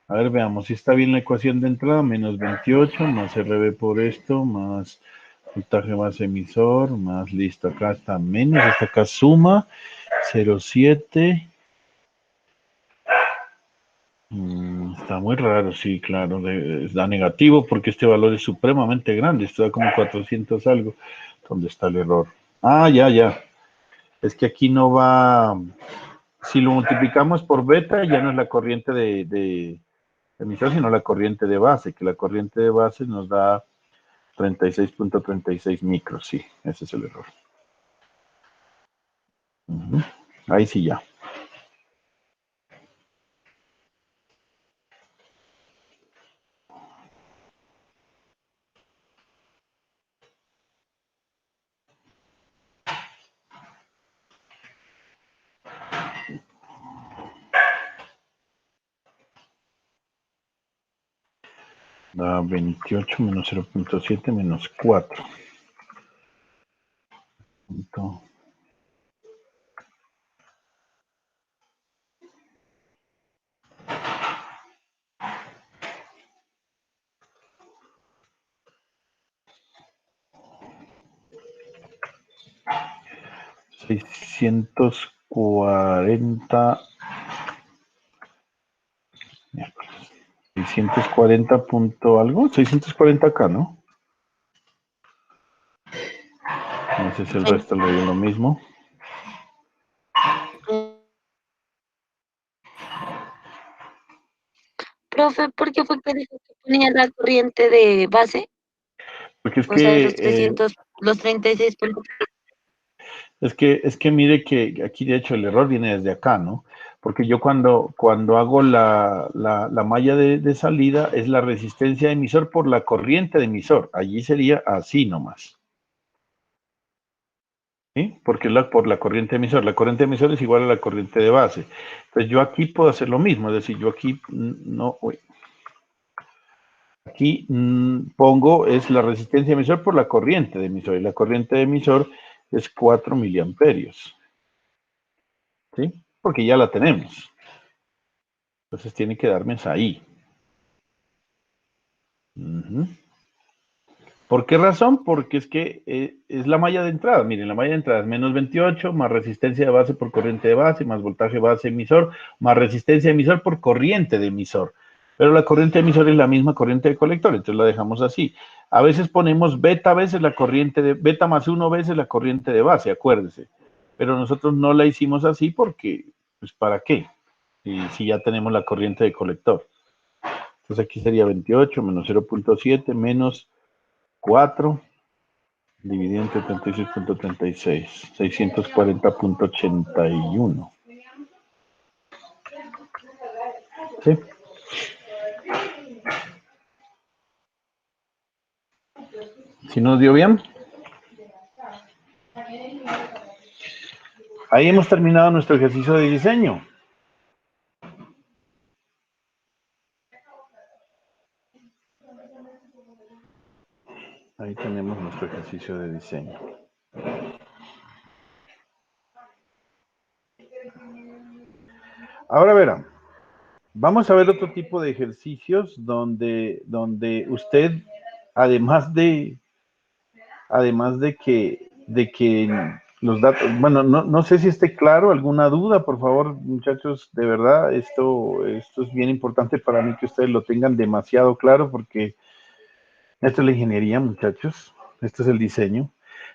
veamos si está bien la ecuación de entrada. Menos 28 más RB por esto, más voltaje base emisor, más listo. Acá está menos, esta acá suma 0,7. Está muy raro, sí, claro, da negativo porque este valor es supremamente grande, esto da como 400 algo. ¿Dónde está el error? Ah, ya. Es que aquí no va, si lo multiplicamos por beta, ya no es la corriente de emisor, sino la corriente de base, que la corriente de base nos da 36.36 micros, sí, ese es el error. Ujú. Ahí sí ya. Da 28 menos 0.7 menos 4. 640, 640 punto algo, 640 acá, ¿no? No sé si el resto le dio lo mismo. profe, ¿por qué fue que dijo que ponía la corriente de base? Porque O sea, de los 300, los 36 puntos. es que mire que aquí de hecho el error viene desde acá, ¿no? Porque yo cuando hago la malla de salida es la resistencia de emisor por la corriente de emisor. Allí sería así nomás. ¿Sí? Porque es por la corriente emisor. La corriente emisor es igual a la corriente de base. Entonces yo aquí puedo hacer lo mismo, es decir, yo aquí no, aquí pongo es la resistencia emisor por la corriente de emisor, y la corriente de emisor es 4 miliamperios. ¿Sí? Porque ya la tenemos. Entonces tiene que darme ahí. Uh-huh. ¿Por qué razón? Porque es que es la malla de entrada. Miren, la malla de entrada es menos 28, más resistencia de base por corriente de base, más voltaje base emisor, más resistencia de emisor por corriente de emisor. Pero la corriente de emisor es la misma corriente de colector, entonces la dejamos así. A veces ponemos beta veces la corriente de beta más 1 veces la corriente de base, acuérdense. Pero nosotros no la hicimos así porque, pues, ¿para qué? Si ya tenemos la corriente de colector. Entonces aquí sería 28 menos 0.7 menos 4 dividido entre 36.36, 640.81. ¿Sí? ¿Sí nos dio bien? Ahí hemos terminado nuestro ejercicio de diseño. Ahí tenemos nuestro ejercicio de diseño. Ahora verán, vamos a ver otro tipo de ejercicios donde usted, además de que los datos, bueno, no sé si esté claro, alguna duda, por favor, muchachos, de verdad, esto es bien importante para mí que ustedes lo tengan demasiado claro porque esto es la ingeniería, muchachos, esto es el diseño.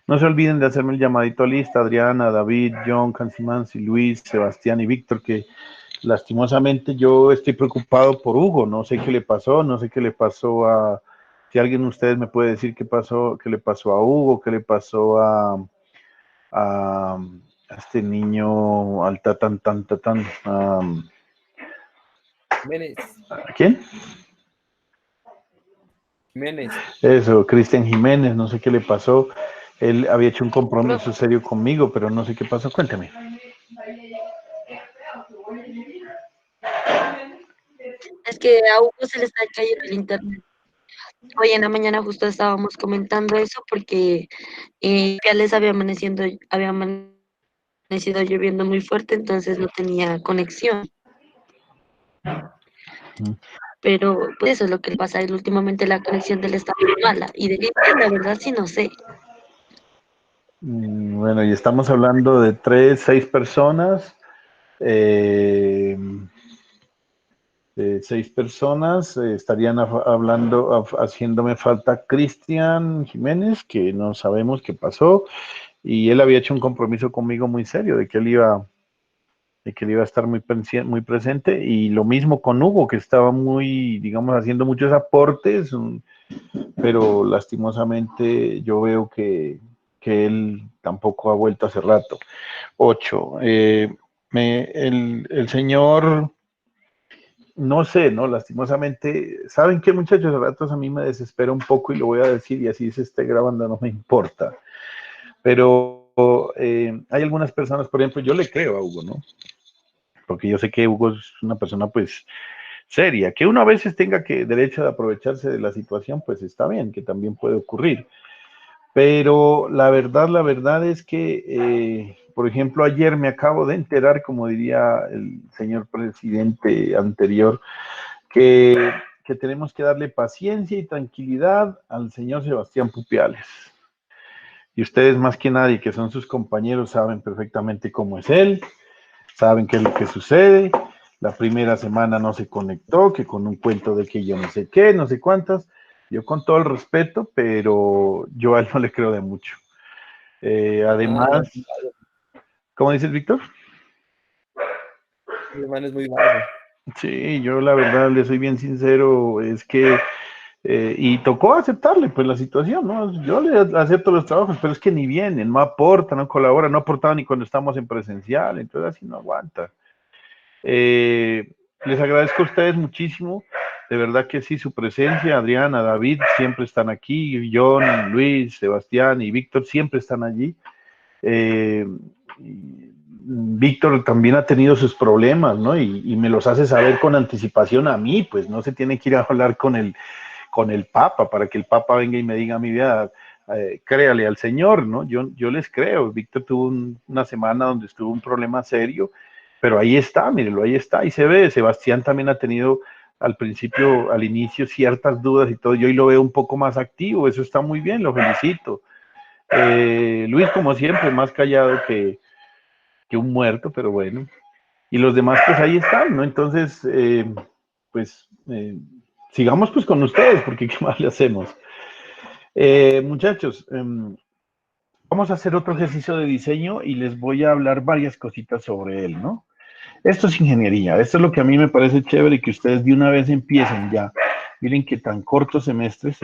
No se olviden de hacerme el llamadito a lista, Adriana, David, John, Cansimansi, Luis, Sebastián y Víctor, que lastimosamente yo estoy preocupado por Hugo, no sé qué le pasó, no sé qué le pasó a, si alguien de ustedes me puede decir qué le pasó a Hugo, qué le pasó a este niño, al tatán, Menes. ¿a quién? Jiménez. Eso, Cristian Jiménez, no sé qué le pasó. Él había hecho un compromiso serio conmigo, pero no sé qué pasó. Cuéntame. Es que a Hugo se le está cayendo el internet. Hoy en la mañana justo estábamos comentando eso porque ya les había amanecido lloviendo muy fuerte, entonces no tenía conexión. Pero pues eso es lo que le pasa a él últimamente, la conexión de él está muy mala. Y de Cristian, la verdad, sí no sé. Bueno, y estamos hablando de 6 personas. De 6 personas, estarían haciéndome falta Cristian Jiménez, que no sabemos qué pasó, y él había hecho un compromiso conmigo muy serio de que él iba a estar muy presente, y lo mismo con Hugo, que estaba muy, digamos, haciendo muchos aportes, pero lastimosamente yo veo que él tampoco ha vuelto hace rato. 8. El señor, no sé, ¿no? Lastimosamente, ¿saben qué, muchachos? A ratos a mí me desespera un poco y lo voy a decir, y así se esté grabando, no me importa. Pero hay algunas personas, por ejemplo, yo le creo a Hugo, ¿no? Porque yo sé que Hugo es una persona, pues, seria. Que uno a veces tenga derecho de aprovecharse de la situación, pues está bien, que también puede ocurrir. Pero la verdad es que, por ejemplo, ayer me acabo de enterar, como diría el señor presidente anterior, que tenemos que darle paciencia y tranquilidad al señor Sebastián Pupiales. Y ustedes más que nadie, que son sus compañeros, saben perfectamente cómo es él, saben qué es lo que sucede. La primera semana no se conectó, que con un cuento de que yo no sé qué, no sé cuántas. Yo con todo el respeto, pero yo a él no le creo de mucho. Además, ¿cómo dices, Víctor? El man es muy vago. Sí, yo la verdad le soy bien sincero, es que, y tocó aceptarle pues la situación, ¿no? Yo le acepto los trabajos, pero es que ni viene, no aporta, no colabora, no ha aportado ni cuando estamos en presencial, entonces así no aguanta. Les agradezco a ustedes muchísimo, de verdad que sí, su presencia, Adriana, David, siempre están aquí, John, Luis, Sebastián y Víctor siempre están allí. Víctor también ha tenido sus problemas, ¿no? Y me los hace saber con anticipación a mí, pues no se tiene que ir a hablar con el Papa para que el Papa venga y me diga a mi vida, créale al Señor, ¿no? Yo les creo. Víctor tuvo una semana donde estuvo un problema serio, pero ahí está, mírenlo, ahí está, y se ve. Sebastián también ha tenido al principio, al inicio, ciertas dudas y todo. Yo hoy lo veo un poco más activo, eso está muy bien, lo felicito. Luis, como siempre, más callado que un muerto, pero bueno. Y los demás, pues ahí están, ¿no? Entonces, pues, sigamos pues con ustedes, porque ¿qué más le hacemos? Muchachos, vamos a hacer otro ejercicio de diseño y les voy a hablar varias cositas sobre él, ¿no? Esto es ingeniería, esto es lo que a mí me parece chévere y que ustedes de una vez empiecen ya. Miren que tan cortos semestres,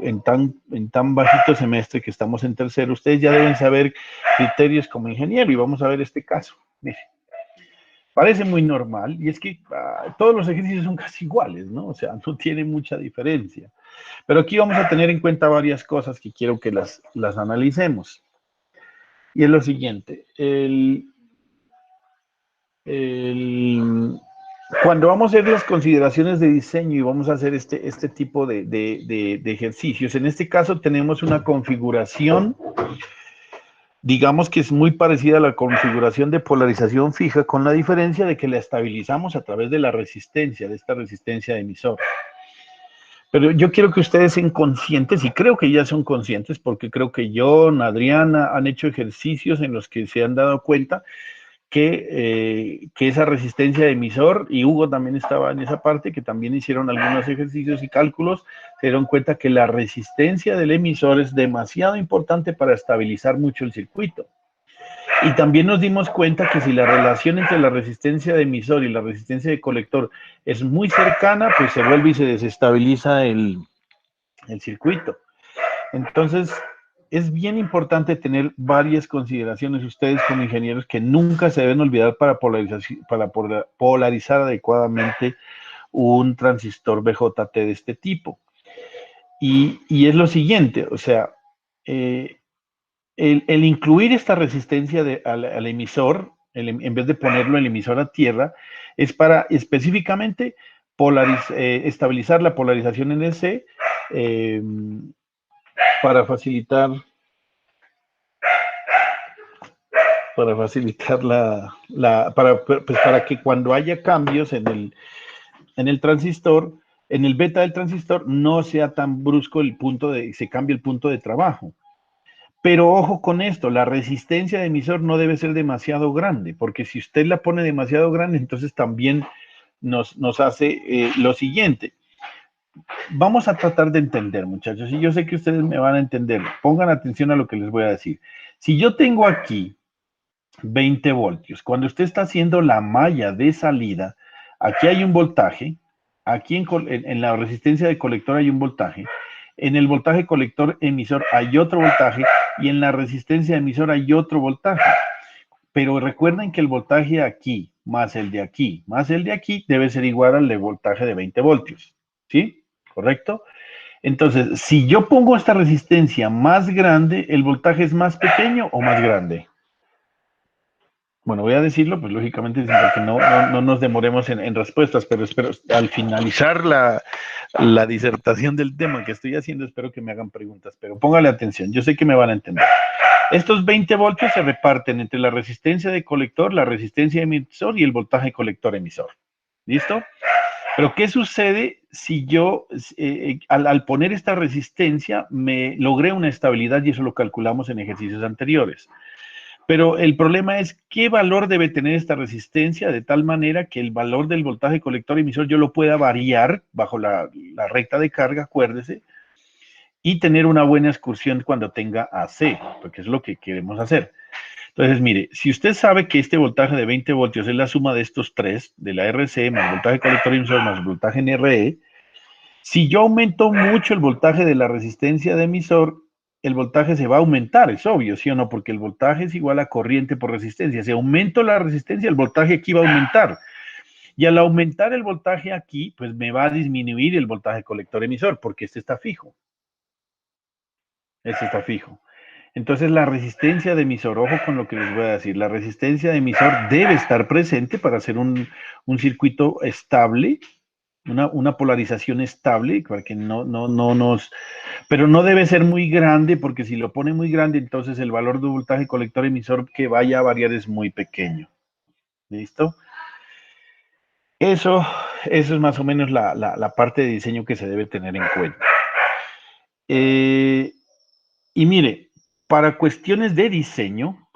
en tan bajito semestre que estamos en tercero, ustedes ya deben saber criterios como ingeniero y vamos a ver este caso. Miren, parece muy normal y es que todos los ejercicios son casi iguales, ¿no? O sea, no tiene mucha diferencia. Pero aquí vamos a tener en cuenta varias cosas que quiero que las analicemos. Y es lo siguiente, cuando vamos a hacer las consideraciones de diseño y vamos a hacer este tipo de ejercicios, en este caso tenemos una configuración, digamos que es muy parecida a la configuración de polarización fija, con la diferencia de que la estabilizamos a través de la resistencia, de esta resistencia de emisor. Pero yo quiero que ustedes sean conscientes, y creo que ya son conscientes, porque creo que John, Adriana han hecho ejercicios en los que se han dado cuenta que esa resistencia de emisor, y Hugo también estaba en esa parte, que también hicieron algunos ejercicios y cálculos, se dieron cuenta que la resistencia del emisor es demasiado importante para estabilizar mucho el circuito. Y también nos dimos cuenta que si la relación entre la resistencia de emisor y la resistencia de colector es muy cercana, pues se vuelve y se desestabiliza el circuito. Entonces, es bien importante tener varias consideraciones ustedes como ingenieros que nunca se deben olvidar para polarizar adecuadamente un transistor BJT de este tipo. Y es lo siguiente, o sea, el incluir esta resistencia al emisor, en vez de ponerlo el emisor a tierra, es para específicamente estabilizar la polarización en ese, para facilitar para que cuando haya cambios en el transistor, en el beta del transistor, no sea tan brusco se cambie el punto de trabajo. Pero ojo con esto, la resistencia de emisor no debe ser demasiado grande, porque si usted la pone demasiado grande, entonces también nos hace lo siguiente. Vamos a tratar de entender, muchachos, y yo sé que ustedes me van a entender. Pongan atención a lo que les voy a decir. Si yo tengo aquí 20 voltios, cuando usted está haciendo la malla de salida, aquí hay un voltaje, aquí en la resistencia de colector hay un voltaje, en el voltaje colector emisor hay otro voltaje y en la resistencia emisor hay otro voltaje. Pero recuerden que el voltaje aquí más el de aquí más el de aquí debe ser igual al de voltaje de 20 voltios. ¿Sí? ¿Correcto? Entonces, si yo pongo esta resistencia más grande, ¿el voltaje es más pequeño o más grande? Bueno, voy a decirlo, pues lógicamente, para que no nos demoremos en respuestas, pero espero, al finalizar la disertación del tema que estoy haciendo, espero que me hagan preguntas, pero póngale atención, yo sé que me van a entender. Estos 20 voltios se reparten entre la resistencia de colector, la resistencia de emisor y el voltaje colector emisor. ¿Listo? Pero ¿qué sucede si yo, al poner esta resistencia, me logré una estabilidad y eso lo calculamos en ejercicios anteriores? Pero el problema es qué valor debe tener esta resistencia de tal manera que el valor del voltaje colector emisor yo lo pueda variar bajo la recta de carga, acuérdese, y tener una buena excursión cuando tenga AC, porque es lo que queremos hacer. Entonces, mire, si usted sabe que este voltaje de 20 voltios es la suma de estos tres, de la RC más el voltaje colector emisor más el voltaje NRE, si yo aumento mucho el voltaje de la resistencia de emisor, el voltaje se va a aumentar, es obvio, ¿sí o no? Porque el voltaje es igual a corriente por resistencia. Si aumento la resistencia, el voltaje aquí va a aumentar. Y al aumentar el voltaje aquí, pues me va a disminuir el voltaje colector emisor, porque este está fijo. Este está fijo. Entonces la resistencia de emisor, ojo con lo que les voy a decir, la resistencia de emisor debe estar presente para hacer un circuito estable, una polarización estable, para que pero no debe ser muy grande, porque si lo pone muy grande, entonces el valor de voltaje colector emisor que vaya a variar es muy pequeño. ¿Listo? Eso es más o menos la parte de diseño que se debe tener en cuenta. Y mire, para cuestiones de diseño,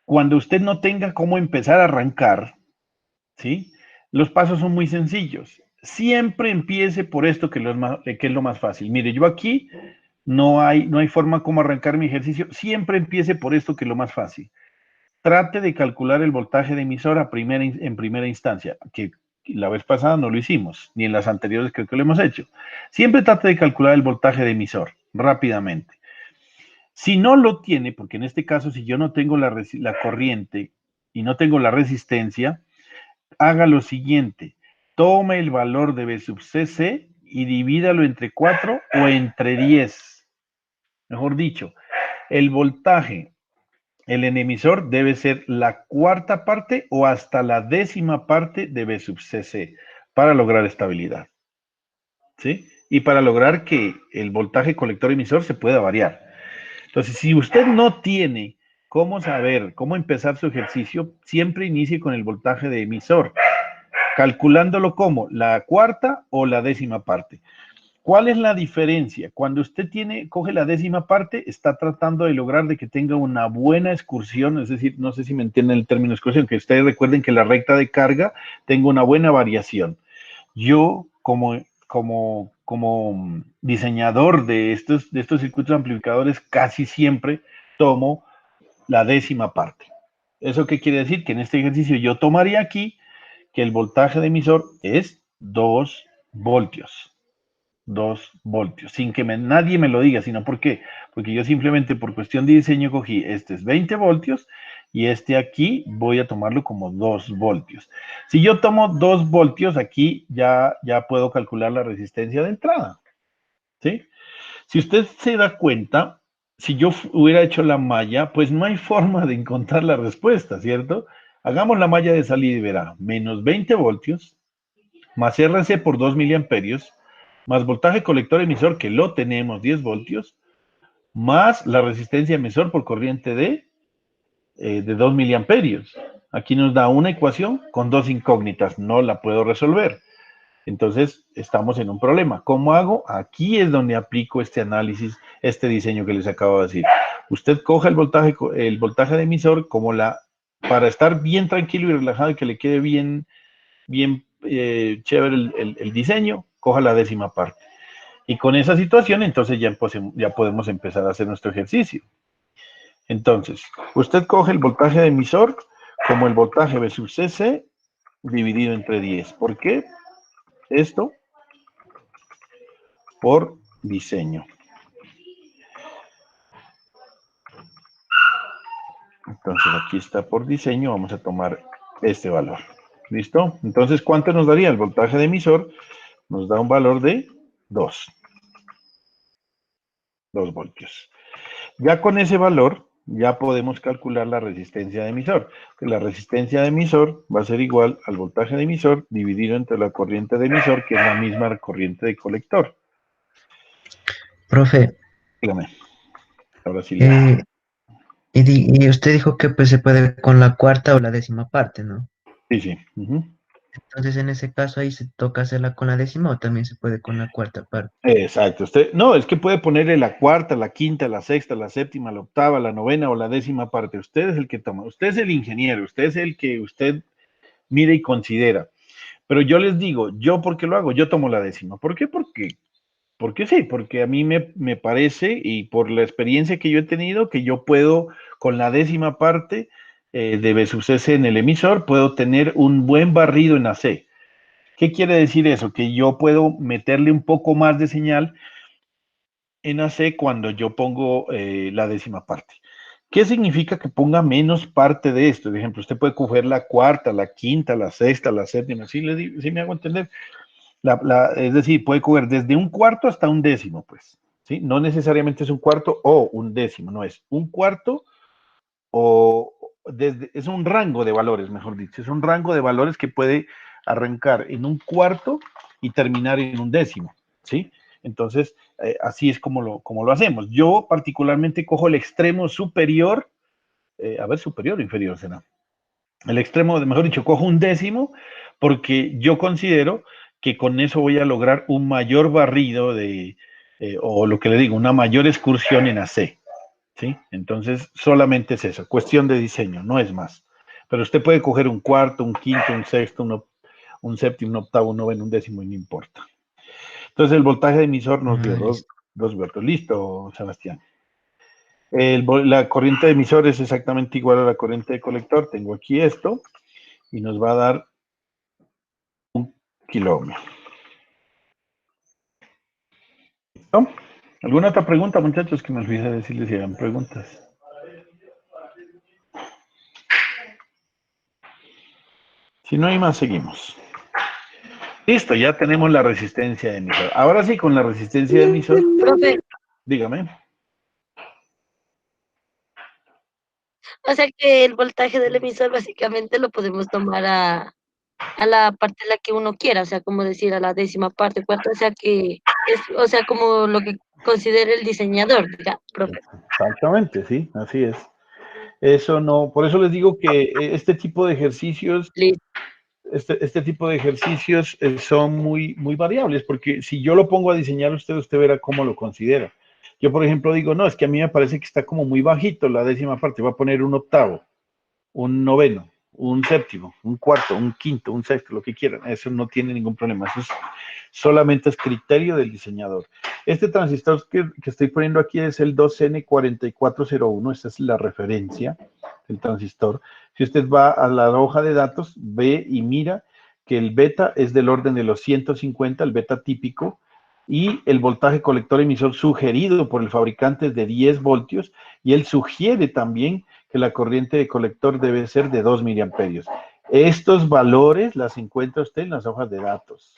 cuando usted no tenga cómo empezar a arrancar, ¿sí? Los pasos son muy sencillos. Siempre empiece por esto que es lo más fácil. Mire, yo aquí no hay forma como arrancar mi ejercicio. Siempre empiece por esto que es lo más fácil. Trate de calcular el voltaje de emisor en primera instancia, que la vez pasada no lo hicimos, ni en las anteriores creo que lo hemos hecho. Siempre trate de calcular el voltaje de emisor rápidamente. Si no lo tiene, porque en este caso, si yo no tengo la corriente y no tengo la resistencia, haga lo siguiente. Tome el valor de B sub CC y divídalo entre 4 o entre 10. Mejor dicho, el voltaje, el emisor debe ser la cuarta parte o hasta la décima parte de B sub CC para lograr estabilidad. ¿Sí? Y para lograr que el voltaje colector emisor se pueda variar. Entonces, si usted no tiene cómo saber, cómo empezar su ejercicio, siempre inicie con el voltaje de emisor, calculándolo como la cuarta o la décima parte. ¿Cuál es la diferencia? Cuando usted coge la décima parte, está tratando de lograr de que tenga una buena excursión, es decir, no sé si me entienden el término excursión, que ustedes recuerden que la recta de carga tenga una buena variación. Yo, como diseñador de estos circuitos amplificadores, casi siempre tomo la décima parte. ¿Eso qué quiere decir? Que en este ejercicio yo tomaría aquí que el voltaje de emisor es 2 voltios. 2 voltios, sin que nadie me lo diga, sino ¿por qué? Porque yo simplemente por cuestión de diseño cogí, este es 20 voltios y este aquí voy a tomarlo como 2 voltios. Si yo tomo 2 voltios, aquí ya puedo calcular la resistencia de entrada, ¿sí? Si usted se da cuenta, si yo hubiera hecho la malla, pues no hay forma de encontrar la respuesta, ¿cierto? Hagamos la malla de salida y verá, menos 20 voltios, más RC por 2 miliamperios, más voltaje colector emisor, que lo tenemos, 10 voltios, más la resistencia emisor por corriente de 2 miliamperios. Aquí nos da una ecuación con 2 incógnitas, no la puedo resolver. Entonces, estamos en un problema. ¿Cómo hago? Aquí es donde aplico este análisis, este diseño que les acabo de decir. Usted coja el voltaje de emisor como para estar bien tranquilo y relajado y que le quede bien chévere el diseño, coja la décima parte. Y con esa situación, entonces ya podemos empezar a hacer nuestro ejercicio. Entonces, usted coge el voltaje de emisor como el voltaje V sub CC dividido entre 10. ¿Por qué? Esto por diseño. Entonces, aquí está por diseño. Vamos a tomar este valor. ¿Listo? Entonces, ¿cuánto nos daría el voltaje de emisor? Nos da un valor de 2 voltios. Ya con ese valor, ya podemos calcular la resistencia de emisor. La resistencia de emisor va a ser igual al voltaje de emisor dividido entre la corriente de emisor, que es la misma corriente de colector. Profe, Dígame. Ahora sí. y usted dijo que pues se puede con la cuarta o la décima parte, ¿no? Sí, sí. Entonces en ese caso ahí se toca hacerla con la décima o también se puede con la cuarta parte. Exacto. No, es que puede ponerle la cuarta, la quinta, la sexta, la séptima, la octava, la novena o la décima parte. Usted es el que toma. Usted es el ingeniero. Usted es el que usted mire y considera. Pero yo les digo, ¿yo por qué lo hago? Yo tomo la décima. ¿Por qué? Porque sí, porque a mí me parece, y por la experiencia que yo he tenido, que yo puedo, con la décima parte de B sub CC en el emisor, puedo tener un buen barrido en AC. ¿Qué quiere decir eso? Que yo puedo meterle un poco más de señal en AC cuando yo pongo la décima parte. ¿Qué significa que ponga menos parte de esto? Por ejemplo, usted puede coger la cuarta, la quinta, la sexta, la séptima, ¿sí me hago entender? Es decir, puede coger desde un cuarto hasta un décimo, pues, ¿sí? No necesariamente es un cuarto o un décimo, no es un cuarto es un rango de valores, mejor dicho, es un rango de valores que puede arrancar en un cuarto y terminar en un décimo, ¿sí? Entonces, así es como lo hacemos. Yo particularmente cojo el extremo superior, superior o inferior será. El extremo, mejor dicho, cojo un décimo porque yo considero que con eso voy a lograr un mayor barrido o lo que le digo, una mayor excursión en AC, ¿sí? Entonces, solamente es eso, cuestión de diseño, no es más. Pero usted puede coger un cuarto, un quinto, un sexto, un séptimo, un octavo, un noveno, un décimo, y no importa. Entonces, el voltaje de emisor nos dio 2 voltios. Listo, Sebastián. La corriente de emisor es exactamente igual a la corriente de colector. Tengo aquí esto y nos va a dar 1 kiloohmio. ¿Listo? ¿Alguna otra pregunta, muchachos? Que me olvidé decirles si hagan preguntas. Si no hay más, seguimos. Listo, ya tenemos la resistencia de emisor. Ahora sí, con la resistencia de emisor. Profe, Dígame. o sea que el voltaje del emisor básicamente lo podemos tomar a la parte en la que uno quiera, o sea, como decir a la décima parte, cuarta, o sea que o sea, como lo que considere el diseñador, diga, profe. Exactamente, sí, así es. Eso no, por eso les digo que este tipo de ejercicios, Listo. este tipo de ejercicios son muy variables, porque si yo lo pongo a diseñar, usted verá cómo lo considera. Yo, por ejemplo, digo, no, es que a mí me parece que está como muy bajito la décima parte, voy a poner un octavo, un noveno, un séptimo, un cuarto, un quinto, un sexto, lo que quieran. Eso no tiene ningún problema. Eso solamente es criterio del diseñador. Este transistor que estoy poniendo aquí es el 2N4401. Esta es la referencia del transistor. Si usted va a la hoja de datos, ve y mira que el beta es del orden de los 150, el beta típico, y el voltaje colector emisor sugerido por el fabricante es de 10 voltios, y él sugiere también que la corriente de colector debe ser de 2 miliamperios. Estos valores las encuentra usted en las hojas de datos.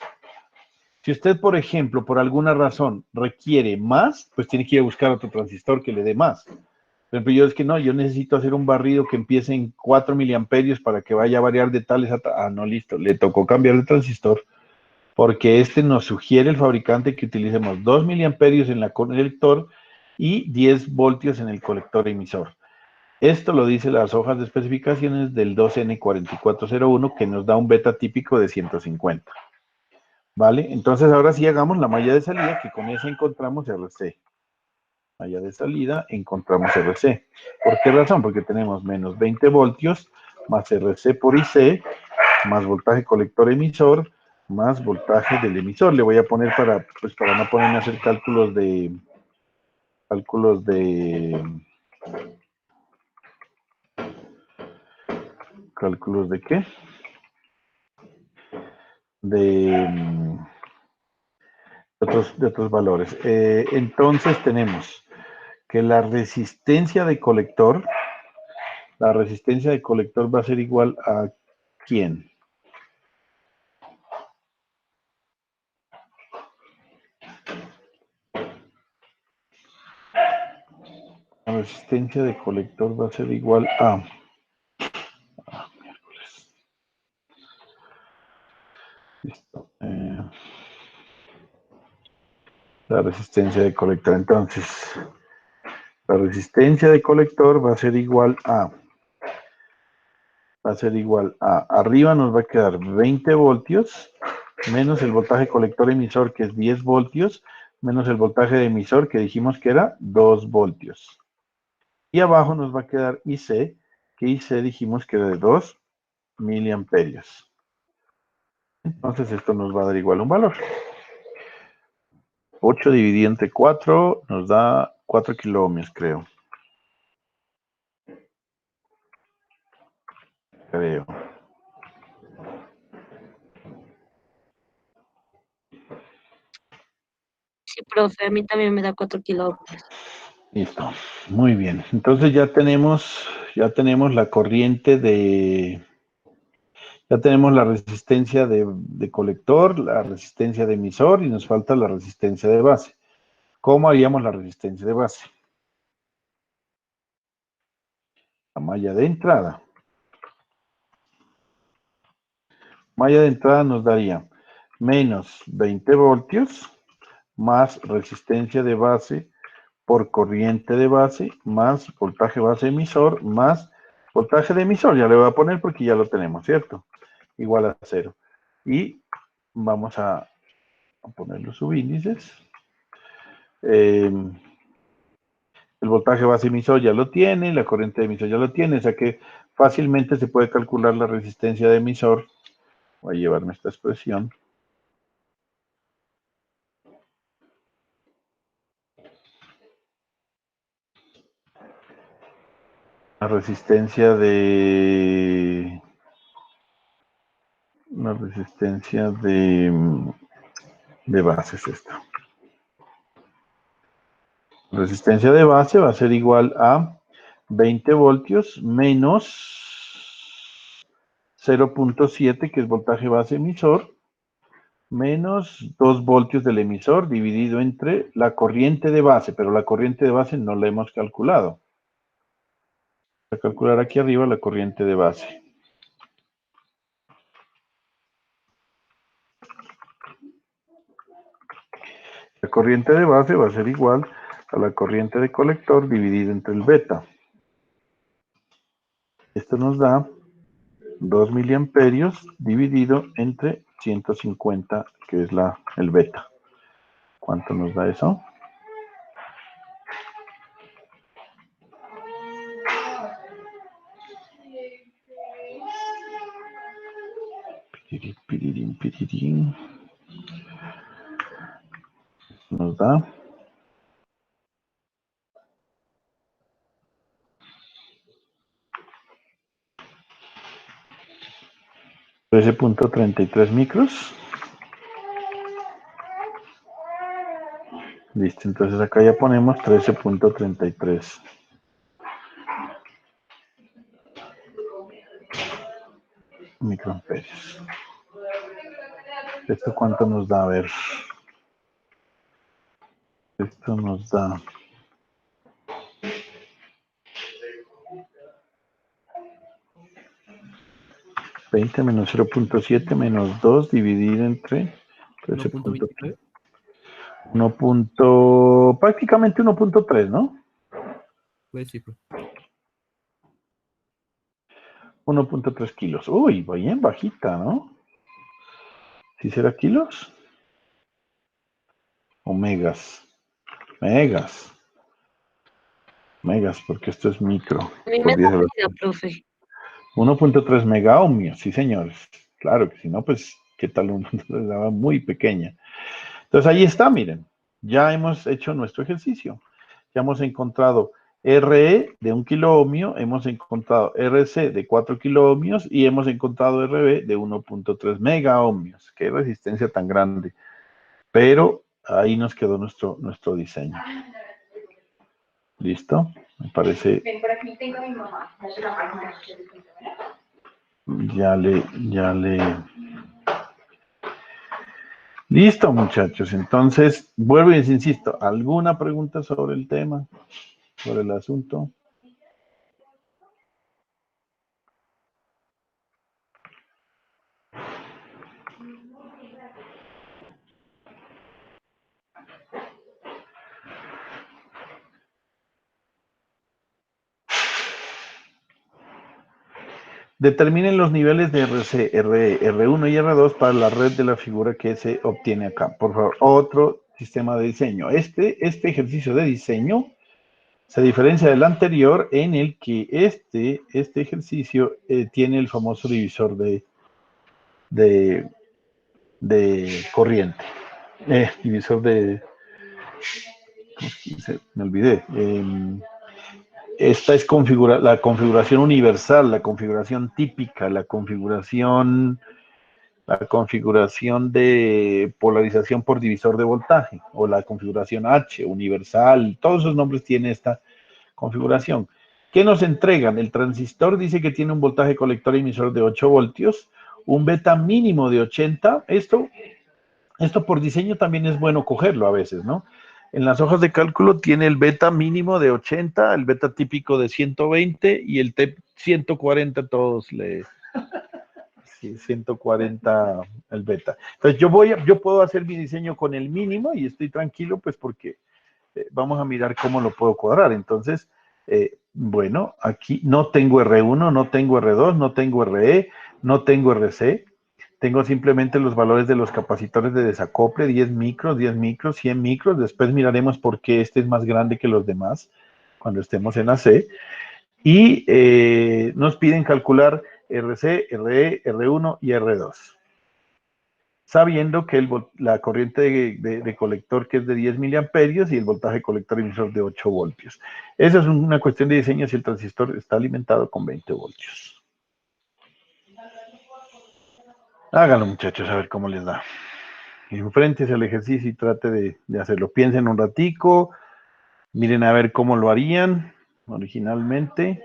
Si usted, por ejemplo, por alguna razón requiere más, pues tiene que ir a buscar otro transistor que le dé más. Por ejemplo, yo es que no, yo necesito hacer un barrido que empiece en 4 miliamperios para que vaya a variar de tales a... Ah, no, listo, le tocó cambiar el transistor porque este nos sugiere el fabricante que utilicemos 2 miliamperios en el colector y 10 voltios en el colector emisor. Esto lo dice las hojas de especificaciones del 2N4401 que nos da un beta típico de 150. ¿Vale? Entonces ahora sí hagamos la malla de salida, que con esa encontramos RC. Malla de salida, encontramos RC. ¿Por qué razón? Porque tenemos menos 20 voltios, más RC por IC, más voltaje colector emisor, más voltaje del emisor. Le voy a poner para no ponerme a hacer cálculos de... ¿Cálculos de qué? De otros valores. Entonces tenemos que la resistencia de colector va a ser igual a ¿quién? La resistencia de colector va a ser igual a... miércoles. Listo. La resistencia de colector. Entonces, la resistencia de colector va a ser igual a... Arriba nos va a quedar 20 voltios, menos el voltaje colector emisor, que es 10 voltios, menos el voltaje de emisor, que dijimos que era 2 voltios. Y abajo nos va a quedar IC, que IC dijimos que era de 2 miliamperios. Entonces esto nos va a dar igual un valor. 8 dividido entre 4 nos da 4 kiloohmios, creo. Sí, profe, a mí también me da 4 kilómetros. Listo, muy bien. Entonces ya tenemos la corriente de... Ya tenemos la resistencia de colector, la resistencia de emisor y nos falta la resistencia de base. ¿Cómo haríamos la resistencia de base? La malla de entrada. Malla de entrada nos daría menos 20 voltios más resistencia de base por corriente de base más voltaje base emisor más voltaje de emisor. Ya le voy a poner porque ya lo tenemos, ¿cierto? Igual a 0. Y vamos a poner los subíndices. El voltaje base emisor ya lo tiene, la corriente de emisor ya lo tiene, o sea que fácilmente se puede calcular la resistencia de emisor. Voy a llevarme esta expresión. La resistencia de base es esta. Resistencia de base va a ser igual a 20 voltios menos 0.7, que es voltaje base emisor, menos 2 voltios del emisor dividido entre la corriente de base, pero la corriente de base no la hemos calculado. Voy a calcular aquí arriba la corriente de base. La corriente de base va a ser igual a la corriente de colector dividido entre el beta. Esto nos da 2 miliamperios dividido entre 150, que es el beta. ¿Cuánto nos da eso? Pirirín, pirirín. Nos da 13.33 micros. Listo, entonces acá ya ponemos 13.33. microamperios. ¿Esto cuánto nos da? A ver. Esto nos da 20 menos 0.7 menos 2 dividido entre 1.29. 1. Prácticamente 1.3, ¿no? Pues sí, pues. 1.3 kilos. Uy, bien bajita, ¿no? ¿Sí será kilos? O megas. Megas. Megas, porque esto es micro. A mí Por me 10 da a la risa, profe. 1.3 mega ohmios, sí señores. Claro que si no, pues, ¿qué tal? Daba muy pequeña. Entonces ahí está, miren. Ya hemos hecho nuestro ejercicio. Ya hemos encontrado RE de 1 kilo ohmio, hemos encontrado RC de 4 kilo ohmios y hemos encontrado RB de 1.3 mega ohmios. Qué resistencia tan grande. Pero ahí nos quedó nuestro diseño. ¿Listo? Me parece. Ven, por aquí tengo a mi mamá. Ya le. Listo, muchachos. Entonces, vuelvo y les insisto, ¿alguna pregunta sobre el tema, sobre el asunto? Determinen los niveles de RC, RE, R1 y R2 para la red de la figura que se obtiene acá. Por favor, otro sistema de diseño. Este ejercicio de diseño se diferencia del anterior en el que este ejercicio tiene el famoso divisor de corriente. Divisor de... Me olvidé. Esta es la configuración universal, la configuración típica, la configuración de polarización por divisor de voltaje, o la configuración H, universal, todos esos nombres tiene esta configuración. ¿Qué nos entregan? El transistor dice que tiene un voltaje colector emisor de 8 voltios, un beta mínimo de 80. Esto por diseño también es bueno cogerlo a veces, ¿no? En las hojas de cálculo tiene el beta mínimo de 80, el beta típico de 120 y el T 140 todos le... Sí, 140 el beta. Entonces yo puedo hacer mi diseño con el mínimo y estoy tranquilo pues porque vamos a mirar cómo lo puedo cuadrar. Entonces, bueno, aquí no tengo R1, no tengo R2, no tengo RE, no tengo RC. Tengo simplemente los valores de los capacitores de desacople, 10 micros, 10 micros, 100 micros. Después miraremos por qué este es más grande que los demás cuando estemos en AC. Y nos piden calcular RC, RE, R1 y R2. Sabiendo que la corriente de colector que es de 10 miliamperios y el voltaje colector emisor de 8 voltios. Esa es una cuestión de diseño si el transistor está alimentado con 20 voltios. Háganlo, muchachos, a ver cómo les da. Enfréntese al ejercicio y trate de hacerlo. Piensen un ratico, miren a ver cómo lo harían originalmente.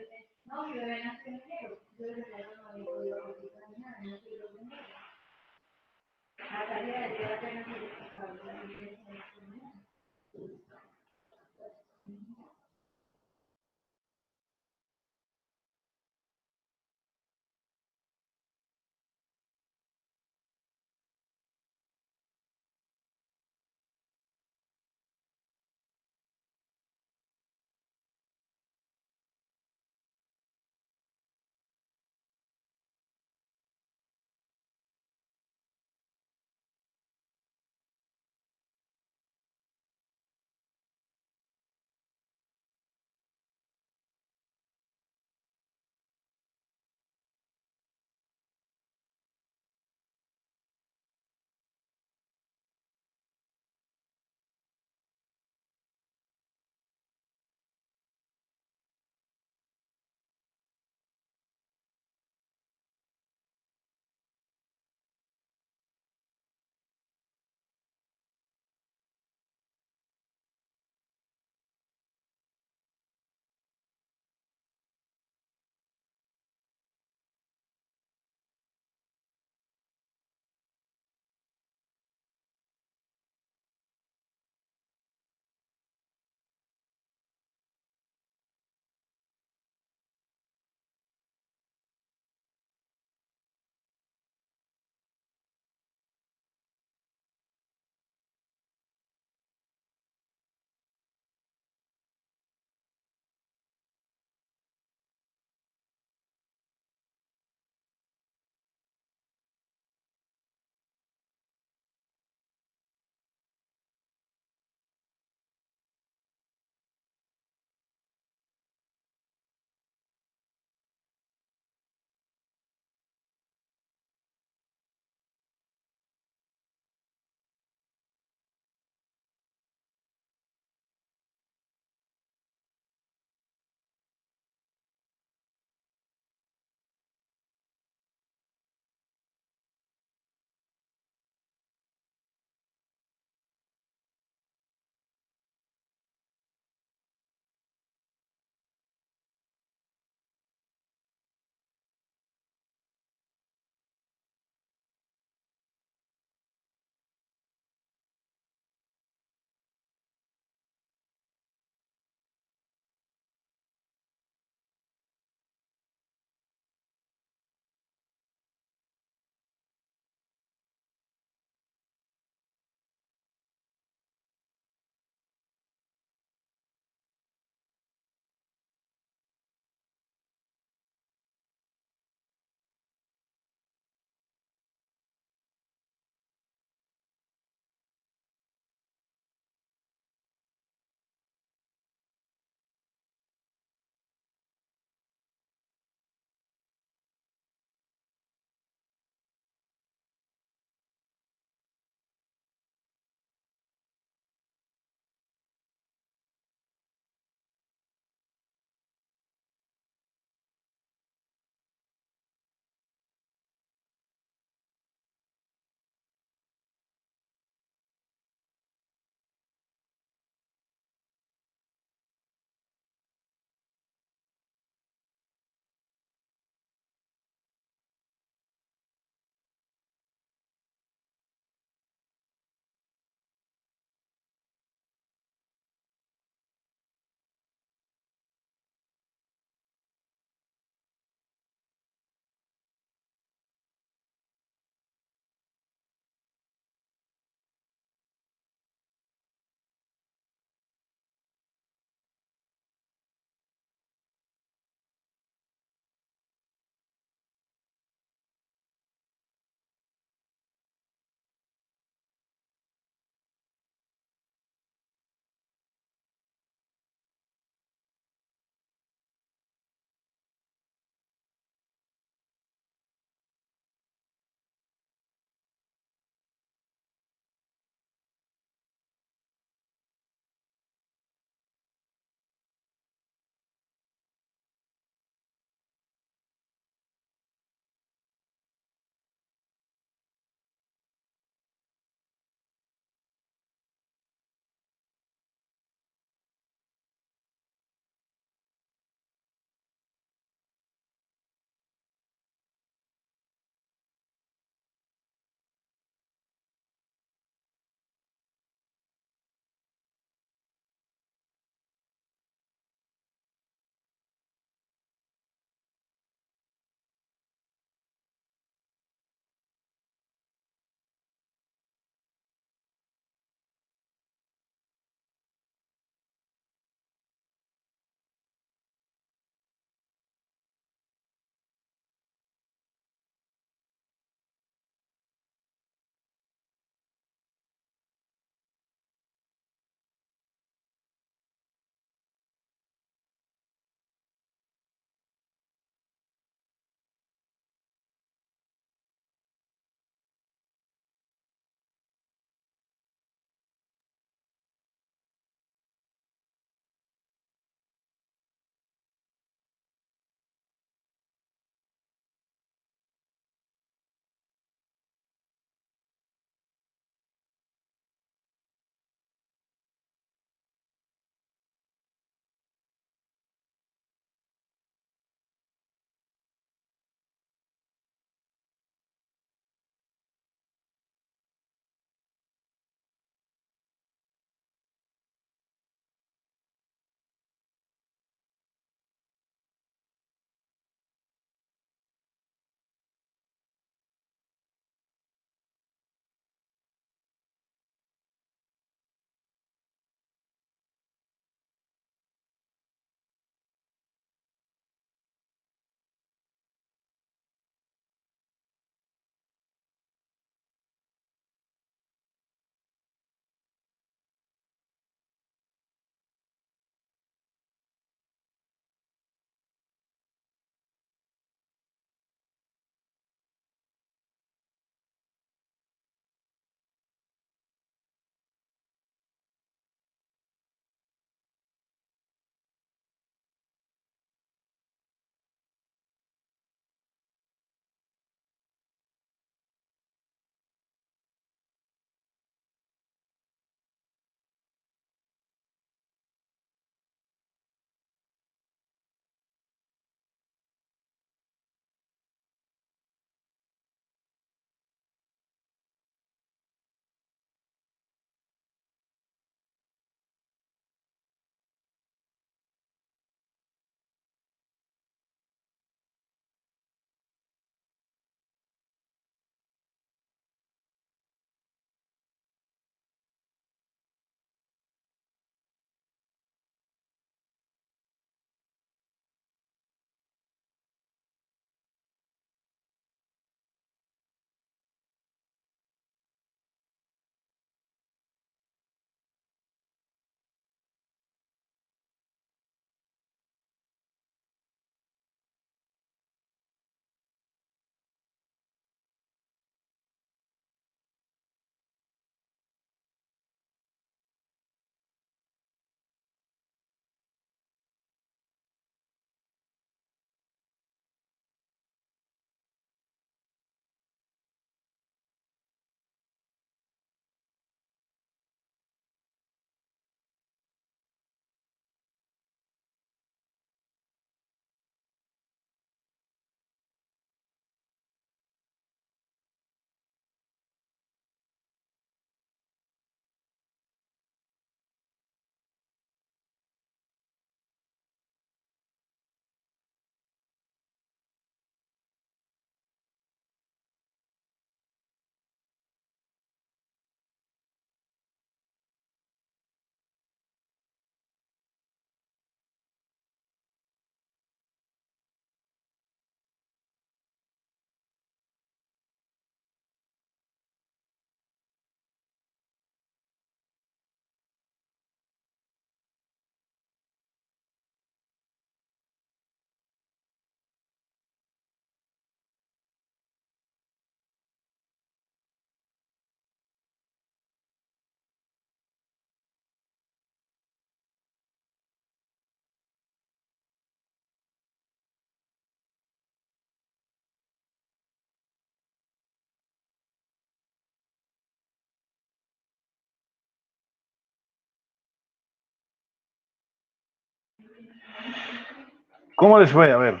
¿Cómo les fue? A ver.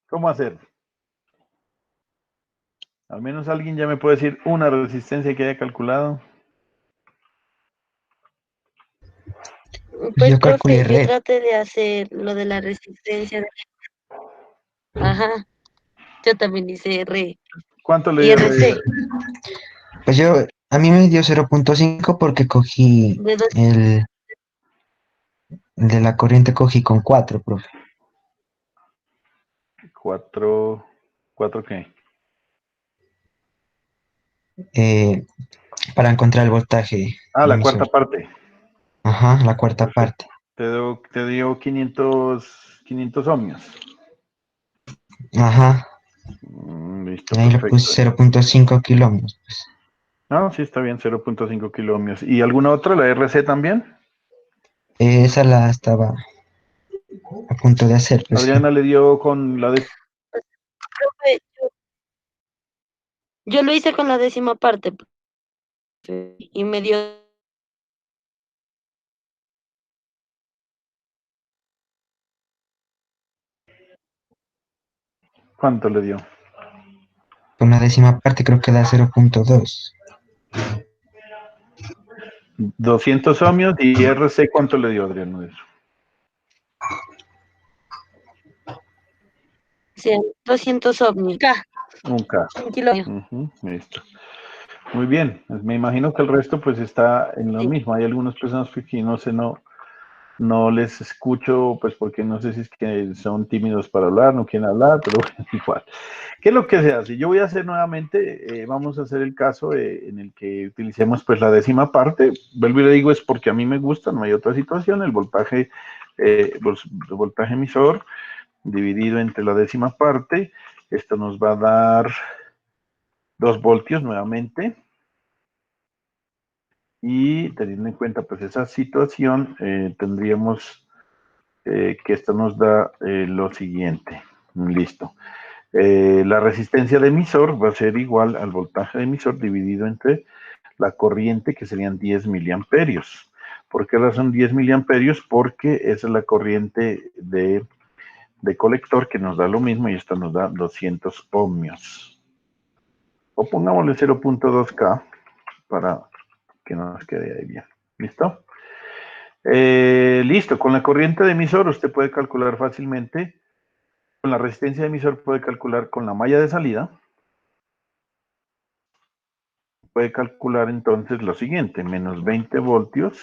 ¿Cómo hacer? Al menos alguien ya me puede decir una resistencia que haya calculado. Pues, Yo calculé profe, yo red. traté de hacer lo de la resistencia. Ajá, yo también hice R ¿Cuánto le y dio RC Pues a mí me dio 0.5 porque cogí de dos. el de la corriente, cogí con 4, profe. ¿Cuatro? ¿Cuatro qué? Eh, para encontrar el voltaje Ah, la cuarta emisor. parte. Ajá, la cuarta Perfecto. parte. Te dio 500 ohmios. Ajá, Listo, y ahí le puse perfecto. 0.5 kilómetros. Pues. Ah, sí, está bien, 0.5 kilómetros. ¿Y alguna otra, la RC también? Esa la estaba a punto de hacer, pues sí. Adriana le dio con la de... Profe, yo lo hice con la décima parte, profe, y me dio ¿Cuánto le dio? Con la décima parte creo que da 0.2. 200 ohmios y RC, ¿cuánto le dio, Adriana? De eso? 200 ovnis. K, Un K. un kilómetro. Ujú, listo. Muy bien. Me imagino que el resto pues está en lo Sí. mismo. Hay algunas personas que no sé, no les escucho, pues porque no sé si es que son tímidos para hablar, no quieren hablar, pero bueno, igual. ¿Qué es lo que se hace? Yo voy a hacer nuevamente, vamos a hacer el caso en el que utilicemos pues la décima parte. Vuelvo y le digo, es porque a mí me gusta, no hay otra situación, el voltaje, el voltaje emisor dividido entre la décima parte, esto nos va a dar 2 voltios nuevamente. Y teniendo en cuenta pues esa situación, tendríamos que esto nos da lo siguiente. Listo. La resistencia de emisor va a ser igual al voltaje de emisor dividido entre la corriente, que serían 10 miliamperios. ¿Por qué razón 10 miliamperios? Porque esa es la corriente de colector que nos da lo mismo y esto nos da 200 ohmios. O pongámosle 0.2K para que nos quede ahí bien. ¿Listo? Listo, con la corriente de emisor usted puede calcular fácilmente, con la resistencia de emisor puede calcular con la malla de salida, puede calcular entonces lo siguiente, menos 20 voltios,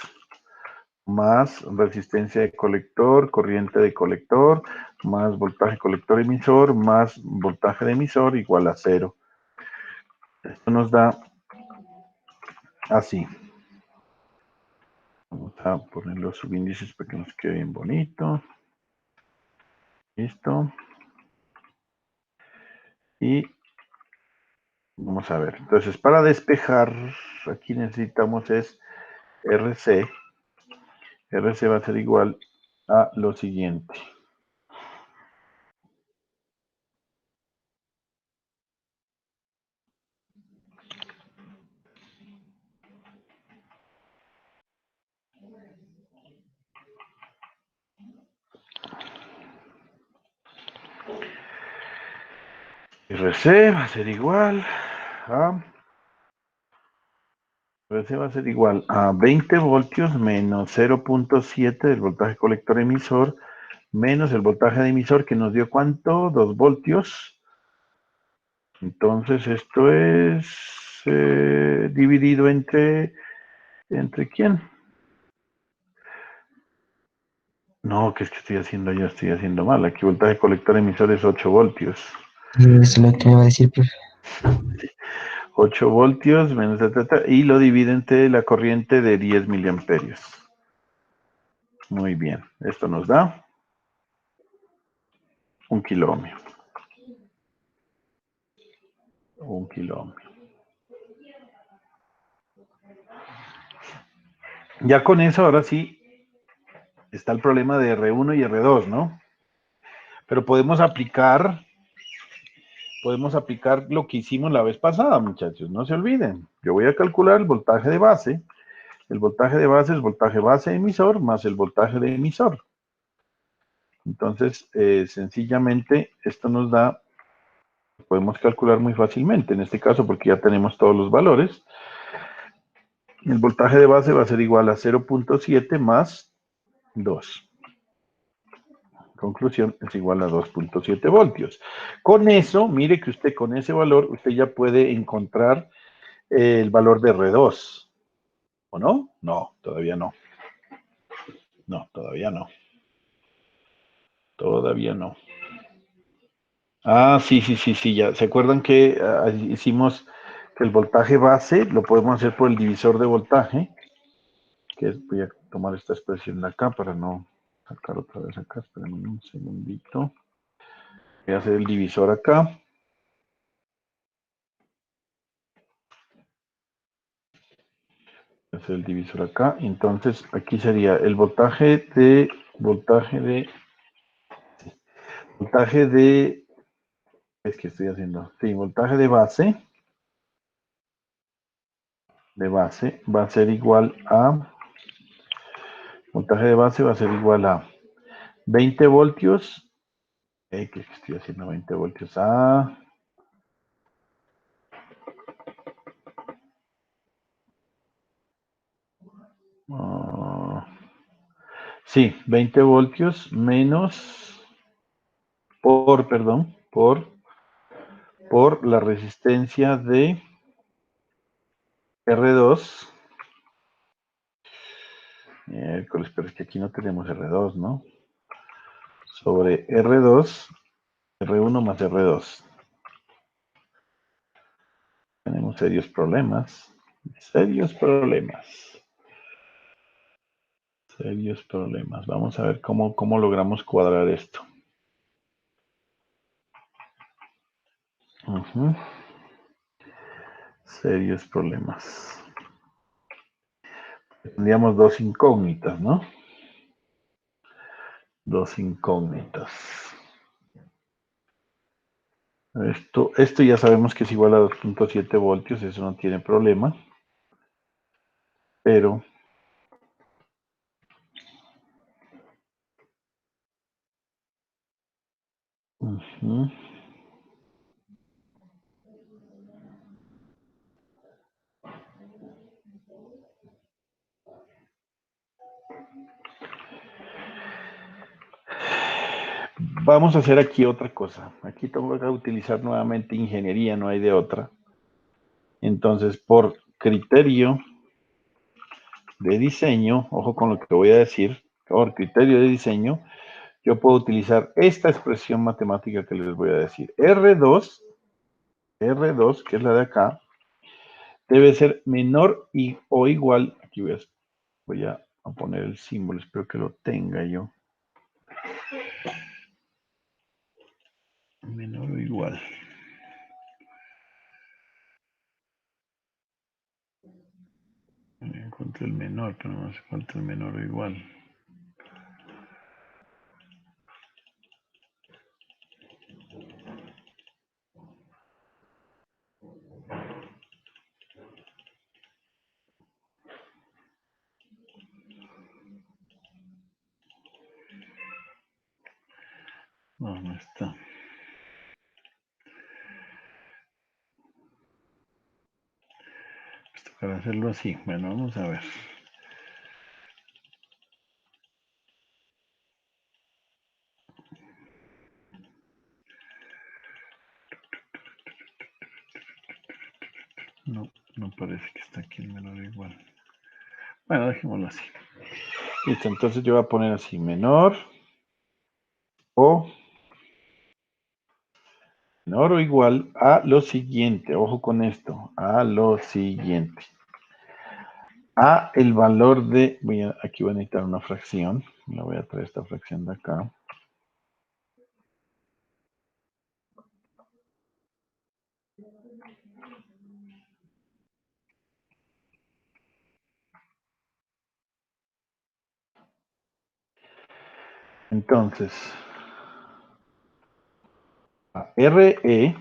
más resistencia de colector, corriente de colector, más voltaje colector emisor, más voltaje de emisor igual a 0. Esto nos da así. Vamos a poner los subíndices para que nos quede bien bonito. Listo. Y vamos a ver. Entonces, para despejar, aquí necesitamos es RC. RC va a ser igual a lo siguiente. RC va a ser igual a... RC va a ser igual a 20 voltios menos 0.7 del voltaje colector emisor menos el voltaje de emisor que nos dio ¿cuánto? 2 voltios. Entonces esto es dividido ¿entre quién? No, que es que estoy haciendo mal. Aquí voltaje colector emisor es 8 voltios. Y eso es lo que me va a decir, profe. 8 voltios menos y lo divide entre la corriente de 10 miliamperios. Muy bien, esto nos da 1 kilo ohmio. 1 kilo ohmio. Ya con eso, ahora sí, está el problema de R1 y R2, ¿no? Pero podemos aplicar lo que hicimos la vez pasada, muchachos, no se olviden. Yo voy a calcular el voltaje de base. El voltaje de base es voltaje base emisor más el voltaje de emisor. Entonces, sencillamente, esto nos da, podemos calcular muy fácilmente, en este caso, porque ya tenemos todos los valores. El voltaje de base va a ser igual a 0.7 más 2. Conclusión, es igual a 2.7 voltios. Con eso, mire que usted con ese valor, usted ya puede encontrar el valor de R2. ¿O no? No, todavía no. No, todavía no. Todavía no. Ah, sí, ya. ¿Se acuerdan que hicimos que el voltaje base lo podemos hacer por el divisor de voltaje? Voy a tomar esta expresión de acá para no sacar otra vez acá. Esperen un segundito. Voy a hacer el divisor acá. Voy a hacer el divisor acá. Entonces, aquí sería el voltaje de es que estoy haciendo, sí, voltaje de base va a ser igual a, voltaje de base va a ser igual a 20 voltios, que estoy haciendo 20 voltios a, sí, 20 voltios menos, perdón, por la resistencia de R2, pero es que aquí no tenemos R2, ¿no? Sobre R2, R1 más R2. Tenemos serios problemas. Vamos a ver cómo logramos cuadrar esto. Serios problemas. Tendríamos dos incógnitas, ¿no? Dos incógnitas. Esto ya sabemos que es igual a 2.7 voltios, eso no tiene problema. Pero vamos a hacer aquí otra cosa. Aquí tengo que utilizar nuevamente ingeniería, no hay de otra. Entonces, por criterio de diseño, ojo con lo que voy a decir, por criterio de diseño, yo puedo utilizar esta expresión matemática que les voy a decir. R2, que es la de acá, debe ser menor o igual, aquí voy a poner el símbolo, espero que lo tenga yo. Menor o igual. Encontré el menor, pero no hace falta el menor o igual. No está. Esto para hacerlo así. Bueno, vamos a ver. No parece que está aquí el menor o igual. Bueno, dejémoslo así. Listo, entonces yo voy a poner así, menor o igual a lo siguiente. Ojo con esto, a lo siguiente. A el valor de, aquí voy a necesitar una fracción. Le voy a traer esta fracción de acá. Entonces, RE,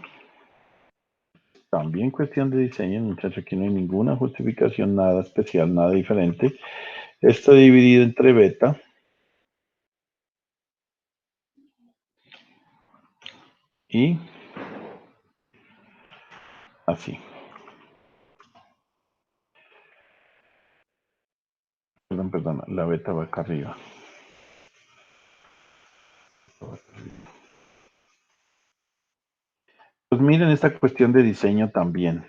también cuestión de diseño, muchachos, aquí no hay ninguna justificación, nada especial, nada diferente. Esto dividido entre beta. y así. Perdón, la beta va acá arriba. Pues miren esta cuestión de diseño también.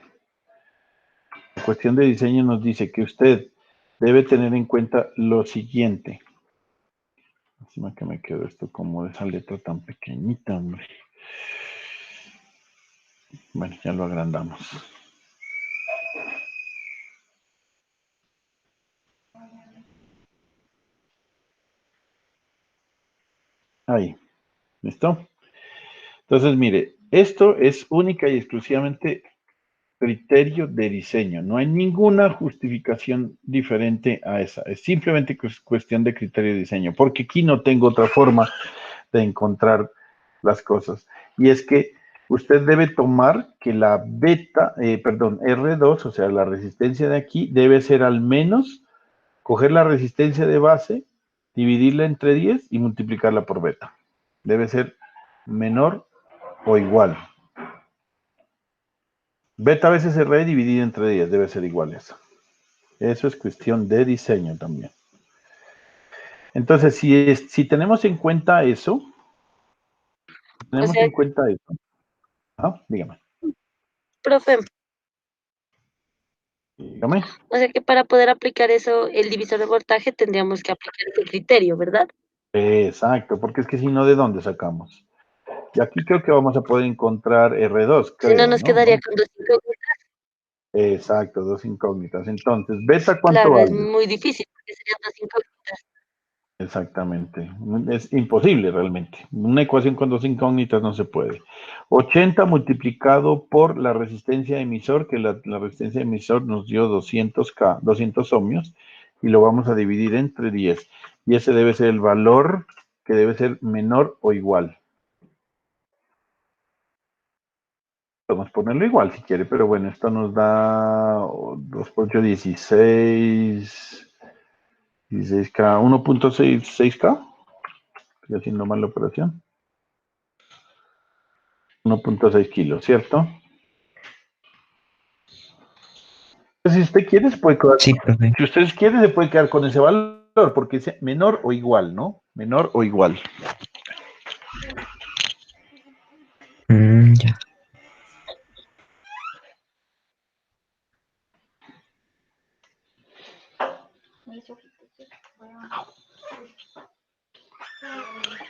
La cuestión de diseño nos dice que usted debe tener en cuenta lo siguiente. Encima que me quedó esto como esa letra tan pequeñita, hombre. Bueno, ya lo agrandamos. Ahí, ¿listo? Entonces, mire, esto es única y exclusivamente criterio de diseño. No hay ninguna justificación diferente a esa. Es simplemente cuestión de criterio de diseño, porque aquí no tengo otra forma de encontrar las cosas. Y es que usted debe tomar que la R2, o sea, la resistencia de aquí, debe ser al menos, coger la resistencia de base, dividirla entre 10 y multiplicarla por beta. Debe ser menor o igual. Beta veces R dividida entre 10 debe ser igual a eso. Eso es cuestión de diseño también. Entonces, si tenemos en cuenta eso, dígame. Profe, Dígame. o sea que para poder aplicar eso, el divisor de voltaje, tendríamos que aplicar ese criterio, ¿verdad? Exacto, porque es que si no, ¿de dónde sacamos? Y aquí creo que vamos a poder encontrar R2, Si no, creo, nos ¿no? quedaría con dos incógnitas. Exacto, dos incógnitas. Entonces, ¿beta cuánto Claro, es vale? muy difícil porque serían dos incógnitas. Exactamente. Es imposible realmente. Una ecuación con dos incógnitas no se puede. 80 multiplicado por la resistencia de emisor, que la resistencia de emisor nos dio 200K, 200 ohmios, y lo vamos a dividir entre 10. Y ese debe ser el valor que debe ser menor o igual. Podemos ponerlo igual si quiere, pero bueno, esto nos da 2 por 8, 16, 16K, 1.66K. Estoy haciendo mal la operación. 1.6 kilos, ¿cierto? Si usted quiere, se puede quedar. Sí, profe. Si ustedes quieren, se puede quedar con ese valor, porque es menor o igual, ¿no? Menor o igual. Ya.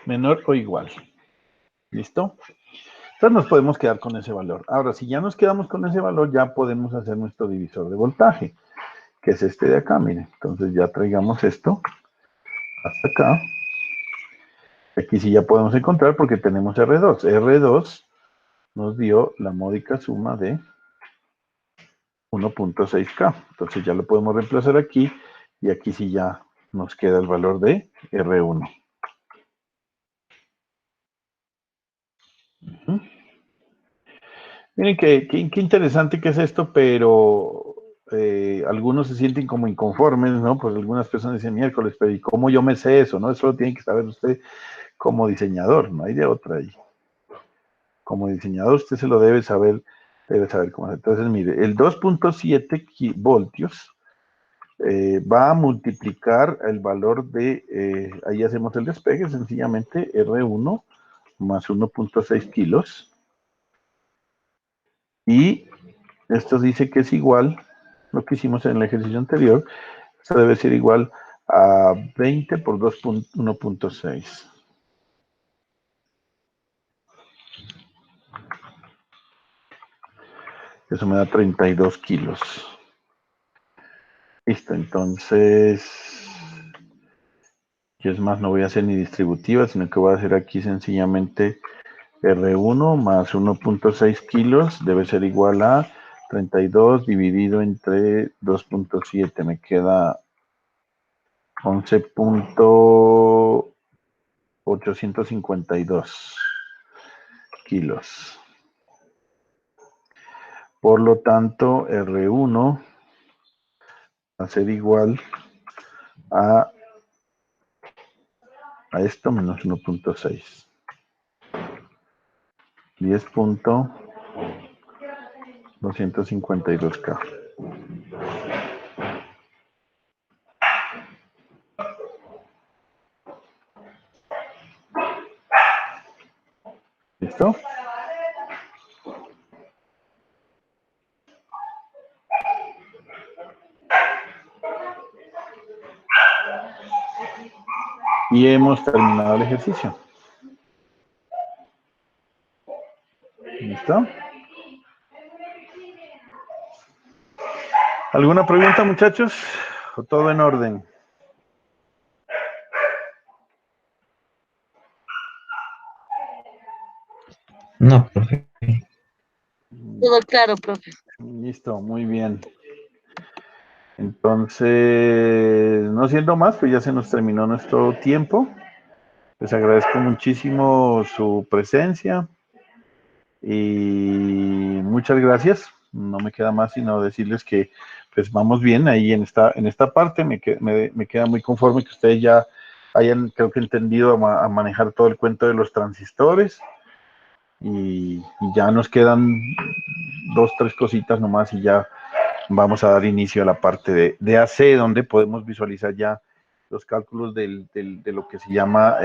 Menor o igual. ¿Listo? Entonces nos podemos quedar con ese valor. Ahora, si ya nos quedamos con ese valor, ya podemos hacer nuestro divisor de voltaje, que es este de acá, miren. Entonces ya traigamos esto hasta acá. Aquí sí ya podemos encontrar porque tenemos R2. R2 nos dio la módica suma de 1.6K. Entonces ya lo podemos reemplazar aquí y aquí sí ya nos queda el valor de R1. Miren qué interesante que es esto, pero algunos se sienten como inconformes, ¿no? Pues algunas personas dicen miércoles, pero ¿y cómo yo me sé eso? ¿No? Eso lo tiene que saber usted como diseñador, no hay de otra ahí. Como diseñador usted se lo debe saber cómo hacer. Entonces, mire, el 2.7 voltios va a multiplicar el valor de, ahí hacemos el despegue, sencillamente R1 más 1.6 kilos. Y esto dice que es igual, lo que hicimos en el ejercicio anterior, esto debe ser igual a 20 por 1.6. Eso me da 32 kilos. Listo, entonces, yo es más, no voy a hacer ni distributiva, sino que voy a hacer aquí sencillamente R1 más 1.6 kilos debe ser igual a 32 dividido entre 2.7. Me queda 11.852 kilos. Por lo tanto, R1 va a ser igual a esto menos 1.6. 10.252K. ¿Listo? Y hemos terminado el ejercicio. ¿Listo? ¿Alguna pregunta, muchachos? ¿O todo en orden? No, profe. Todo claro, profe. Listo, muy bien. Entonces, no siendo más, pues ya se nos terminó nuestro tiempo. Les agradezco muchísimo su presencia y muchas gracias. No me queda más sino decirles que pues vamos bien ahí en esta parte. Me queda muy conforme que ustedes ya hayan, creo que, entendido a manejar todo el cuento de los transistores. Y ya nos quedan 2, 3 cositas nomás y ya vamos a dar inicio a la parte de AC, donde podemos visualizar ya los cálculos de lo que se llama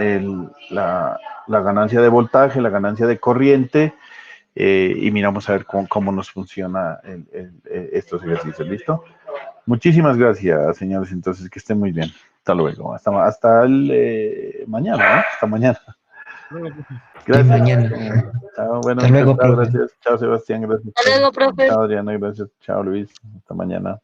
la ganancia de voltaje, la ganancia de corriente, y miramos a ver cómo nos funciona estos ejercicios. ¿Listo? Muchísimas gracias, señores. Entonces, que estén muy bien. Hasta luego. Hasta mañana, ¿no? Hasta mañana. Y Gracias. mañana. Chao, bueno, Hasta luego, chao, profe. gracias. Chao, Sebastián, gracias. Hasta luego, profe. Chao, Adriana, gracias. Chao, Luis. Hasta mañana.